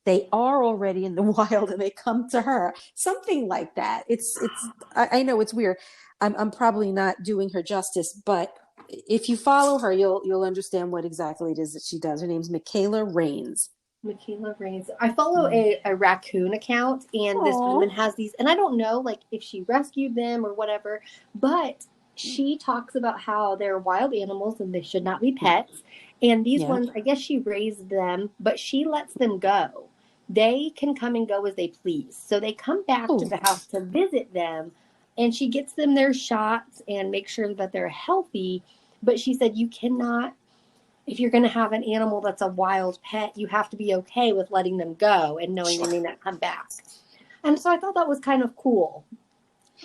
they are already in the wild and they come to her. Something like that. I know it's weird. I'm probably not doing her justice, but if you follow her, you'll understand what exactly it is that she does. Her name's Michaela Rains. Michaela Rains. I follow a raccoon account, and this woman has these, and I don't know like if she rescued them or whatever, but she talks about how they're wild animals and they should not be pets. And these ones, I guess she raised them, but she lets them go. They can come and go as they please. So they come back to the house to visit them, and she gets them their shots and makes sure that they're healthy. But she said you cannot, if you're going to have an animal that's a wild pet, you have to be okay with letting them go and knowing they may not come back. And so I thought that was kind of cool.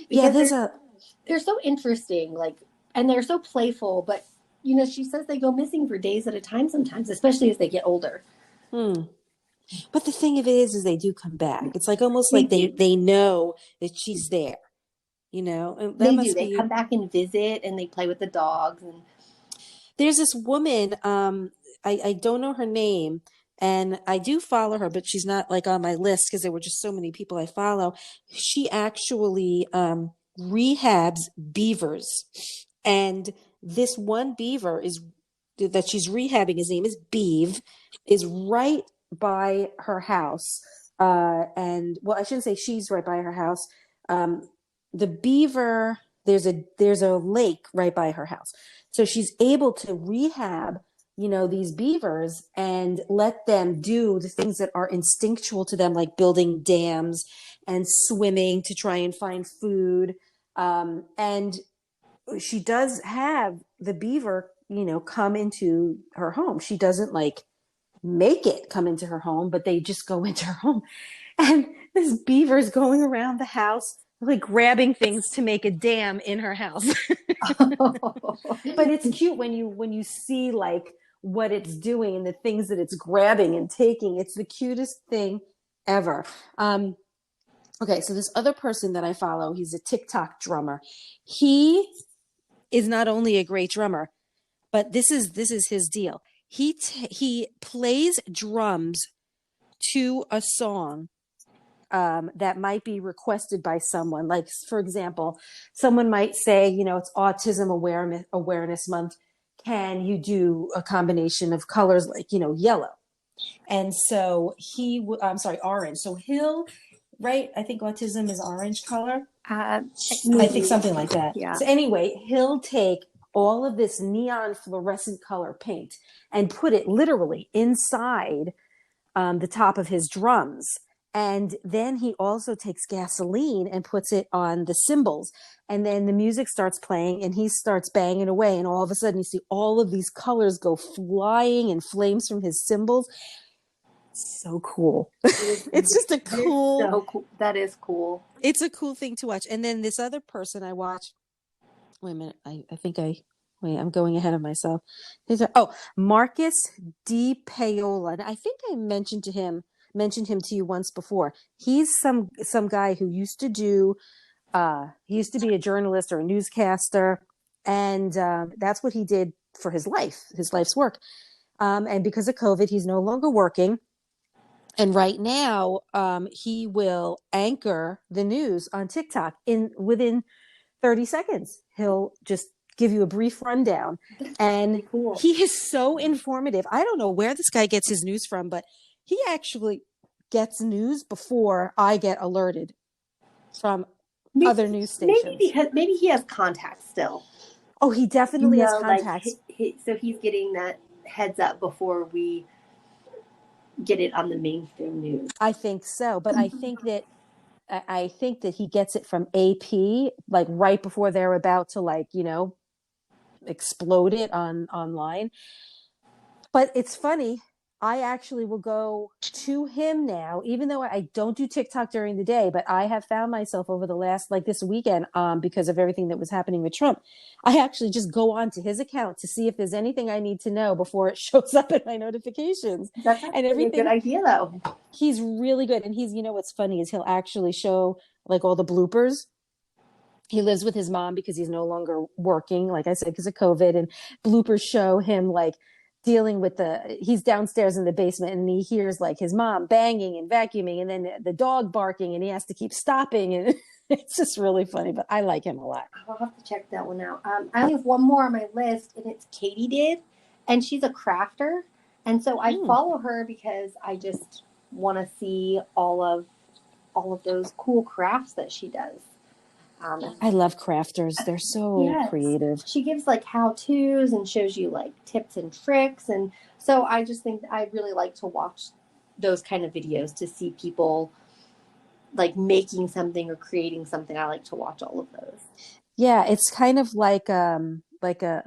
Yeah, they're so interesting, like, and they're so playful, but she says they go missing for days at a time sometimes, especially as they get older. But the thing of it is they do come back. It's like almost like they know that she's there, And they do. They come back and visit, and they play with the dogs. And there's this woman, I don't know her name, and I do follow her, but she's not like on my list because there were just so many people I follow. She actually rehabs beavers, and this one beaver that she's rehabbing, his name is Beeve, is right by her house. And well, I shouldn't say she's right by her house. The beaver, there's a lake right by her house. So she's able to rehab, these beavers and let them do the things that are instinctual to them, like building dams and swimming to try and find food. And she does have the beaver, come into her home. She doesn't like make it come into her home, but they just go into her home. And this beaver is going around the house, like grabbing things to make a dam in her house. But it's cute when you see like what it's doing and the things that it's grabbing and taking. It's the cutest thing ever. Okay, so this other person that I follow, he's a TikTok drummer. He is not only a great drummer, but this is his deal. He plays drums to a song that might be requested by someone. Like, for example, someone might say, it's Autism Awareness Month. Can you do a combination of colors like, yellow? And so I'm sorry, orange. So right? I think autism is orange color. I think something like that. Yeah. So anyway, he'll take all of this neon fluorescent color paint and put it literally inside the top of his drums. And then he also takes gasoline and puts it on the cymbals. And then the music starts playing and he starts banging away. And all of a sudden you see all of these colors go flying and flames from his cymbals. So cool. It's just a cool. So cool. That is cool. It's a cool thing to watch. And then this other person I watch. Wait a minute. I'm going ahead of myself. Marcus D. Paola. I think I mentioned him to you once before. He's some guy who used to be a journalist or a newscaster. And that's what he did for his life's work. And because of COVID, he's no longer working. And right now, he will anchor the news on TikTok within 30 seconds. He'll just give you a brief rundown. And cool. He is so informative. I don't know where this guy gets his news from, but he actually gets news before I get alerted from other news stations. Maybe he has contacts still. Oh, he definitely has contacts. So he's getting that heads up before we get it on the mainstream news. I think so, but I think that he gets it from AP, like right before they're about to, like, explode it online. But it's funny. I actually will go to him now, even though I don't do TikTok during the day, but I have found myself over the last, like this weekend, because of everything that was happening with Trump, I actually just go on to his account to see if there's anything I need to know before it shows up in my notifications. That's and everything. A good idea, though. He's really good. And what's funny is he'll actually show like all the bloopers. He lives with his mom because he's no longer working, like I said, because of COVID, and bloopers show him like dealing with he's downstairs in the basement and he hears like his mom banging and vacuuming and then the dog barking and he has to keep stopping, and it's just really funny, but I like him a lot. I'll have to check that one out. I only have one more on my list, and it's Katie Did, and she's a crafter, and so I follow her because I just want to see all of those cool crafts that she does. I love crafters. They're so creative. She gives like how-tos and shows you like tips and tricks. And so I just think I really like to watch those kind of videos to see people like making something or creating something. I like to watch all of those. Yeah, it's kind of like a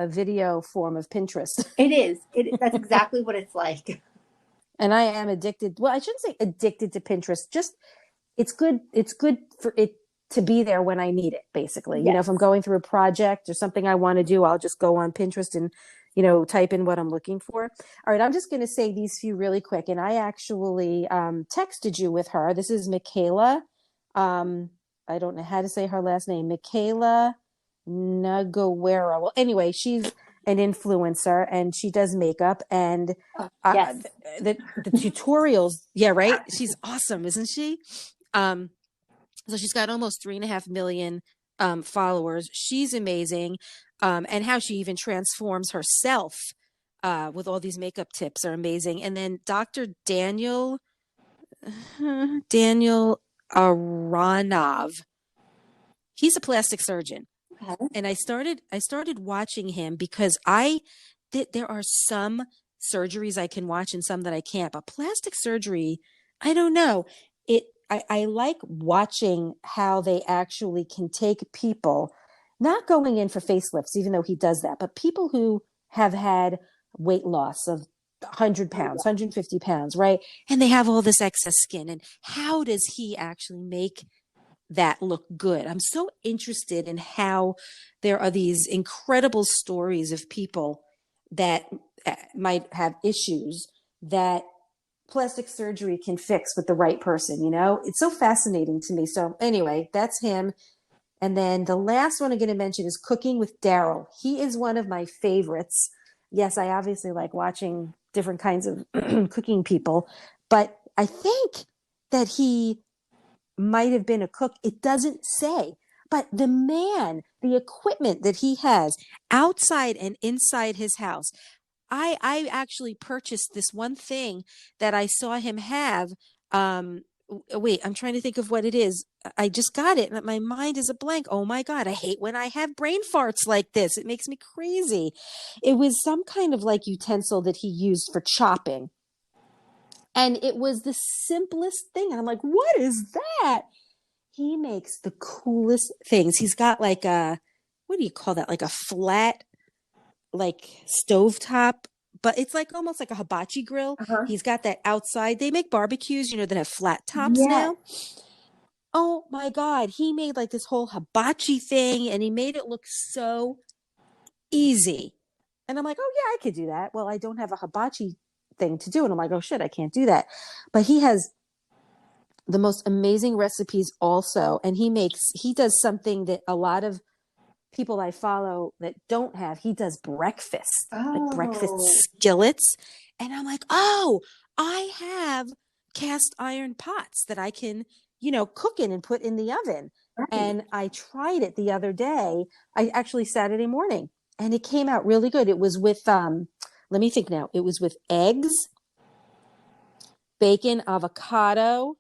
video form of Pinterest. It is. That's exactly what it's like. And I am addicted. Well, I shouldn't say addicted to Pinterest. Just it's good for it to be there when I need it, basically. Yes. If I'm going through a project or something I want to do, I'll just go on Pinterest and, type in what I'm looking for. All right, I'm just going to say these few really quick. And I actually texted you with her. This is Michaela. I don't know how to say her last name. Michaela Nagawera. Well, anyway, she's an influencer and she does makeup and the tutorials. Yeah, right. She's awesome, isn't she? So she's got almost 3.5 million followers. She's amazing. And how she even transforms herself with all these makeup tips are amazing. And then Dr. Daniel Aronov, he's a plastic surgeon. Okay. And I started watching him because there are some surgeries I can watch and some that I can't. But plastic surgery, I don't know. I like watching how they actually can take people, not going in for facelifts, even though he does that, but people who have had weight loss of 100 pounds, 150 pounds, right? And they have all this excess skin. And how does he actually make that look good? I'm so interested in how there are these incredible stories of people that might have issues that plastic surgery can fix with the right person. It's so fascinating to me. So anyway, that's him. And then the last one I'm going to mention is Cooking with Daryl. He is one of my favorites. Yes, I obviously like watching different kinds of cooking people, but I think that he might have been a cook. It doesn't say, but the equipment that he has outside and inside his house, I actually purchased this one thing that I saw him have. Wait, I'm trying to think of what it is. I just got it and my mind is a blank. Oh my God, I hate when I have brain farts like this. It makes me crazy. It was some kind of like utensil that he used for chopping. And it was the simplest thing. And I'm like, what is that? He makes the coolest things. He's got like what do you call that? Like a flat, like stovetop, but it's like almost like a hibachi grill. Uh-huh. He's got that outside. They make barbecues, that have flat tops now. Oh my God. He made like this whole hibachi thing and he made it look so easy. And I'm like, oh yeah, I could do that. Well, I don't have a hibachi thing to do. And I'm like, oh shit, I can't do that. But he has the most amazing recipes also. And he does something that a lot of people I follow that don't have, he does breakfast, like breakfast Oh, skillets. And I'm like, oh, I have cast iron pots that I can, cook in and put in the oven. right. And I tried it the other day, Saturday morning, and it came out really good. It was with, let me think now. It was with eggs, bacon, avocado,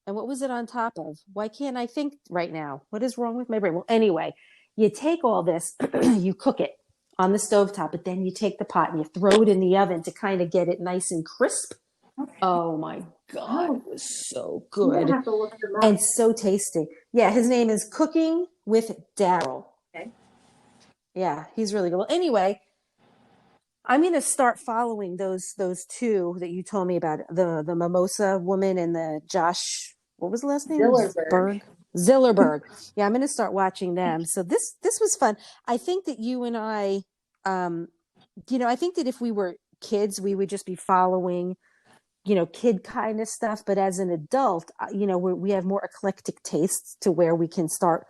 and what was it on top of? Why can't I think right now? What is wrong with my brain? Well, anyway, you take all this, you cook it on the stovetop, but then you take the pot and you throw it in the oven to kind of get it nice and crisp. Okay. Oh my God, Oh, it was so I'm gonna good have to look them up. and so tasty. Yeah, his name is Cooking with Daryl. Okay. Yeah, he's really good. Well, anyway, I'm going to start following those two that you told me about, the mimosa woman and the Josh, what was the last name? Zillerberg. Zillerberg. Yeah, I'm going to start watching them. So this was fun. I think that you and I, I think that if we were kids, we would just be following, kid kind of stuff. But as an adult, we have more eclectic tastes to where we can start,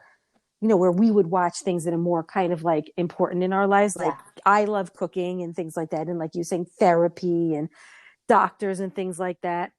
where we would watch things that are more kind of like important in our lives. Like Yeah. I love cooking and things like that. And like you saying, therapy and doctors and things like that.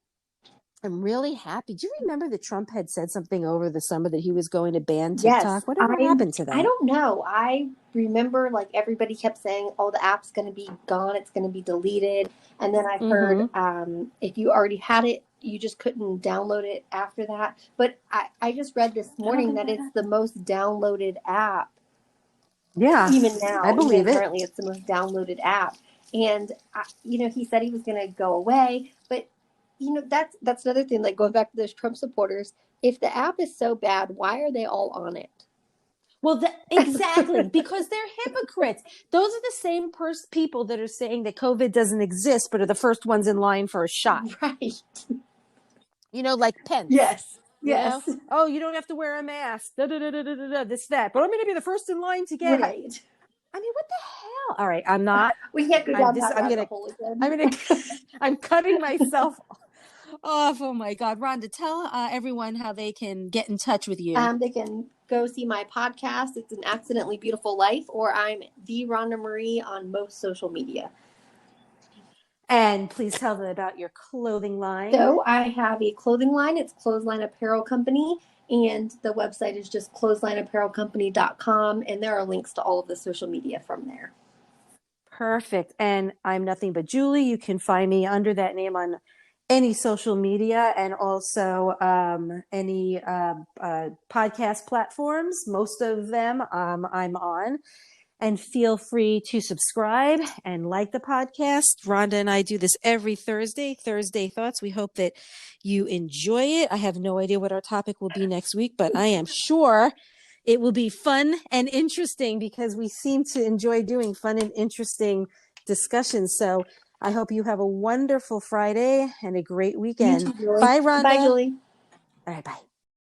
I'm really happy. Do you remember that Trump had said something over the summer that he was going to ban Yes, TikTok? Whatever happened to I that? don't know. I remember like everybody kept saying, "Oh, the app's going to be gone. It's going to be deleted." And then I heard Mm-hmm. if you already had it, you just couldn't download it after that. But I just read this I don't morning think that that it's happened. the most downloaded app. Yeah, Even I now, even believe it. currently, it's the most downloaded app. And he said he was going to go away, but that's another thing. Like going back to those Trump supporters, if the app is so bad, why are they all on it? Well, exactly, because they're hypocrites. Those are the same people that are saying that COVID doesn't exist, but are the first ones in line for a shot. Right. Like Pence. Yes. Yes. Oh, you don't have to wear a mask. Da, da, da, da, da, da, this, that. But I'm going to be the first in line to get it. Right. I mean, what the hell? All right, I'm not. We can't go I'm down this. that rabbit hole I'm again. gonna. I'm cutting myself off. Oh my God, Rhonda, tell everyone how they can get in touch with you. They can go see my podcast. It's An Accidentally Beautiful Life, or I'm the Rhonda Marie on most social media. And please tell them about your clothing line. So I have a clothing line. It's Clothesline Apparel Company. And the website is just clotheslineapparelcompany.com. And there are links to all of the social media from there. Perfect. And I'm nothing but Julie. You can find me under that name on any social media and also any podcast platforms. Most of them I'm on. And feel free to subscribe and like the podcast. Rhonda and I do this every Thursday Thoughts. We hope that you enjoy it. I have no idea what our topic will be next week, but I am sure it will be fun and interesting because we seem to enjoy doing fun and interesting discussions. So I hope you have a wonderful Friday and a great weekend. You too, Julie. Bye, Rhonda. Bye, Julie. All right, bye.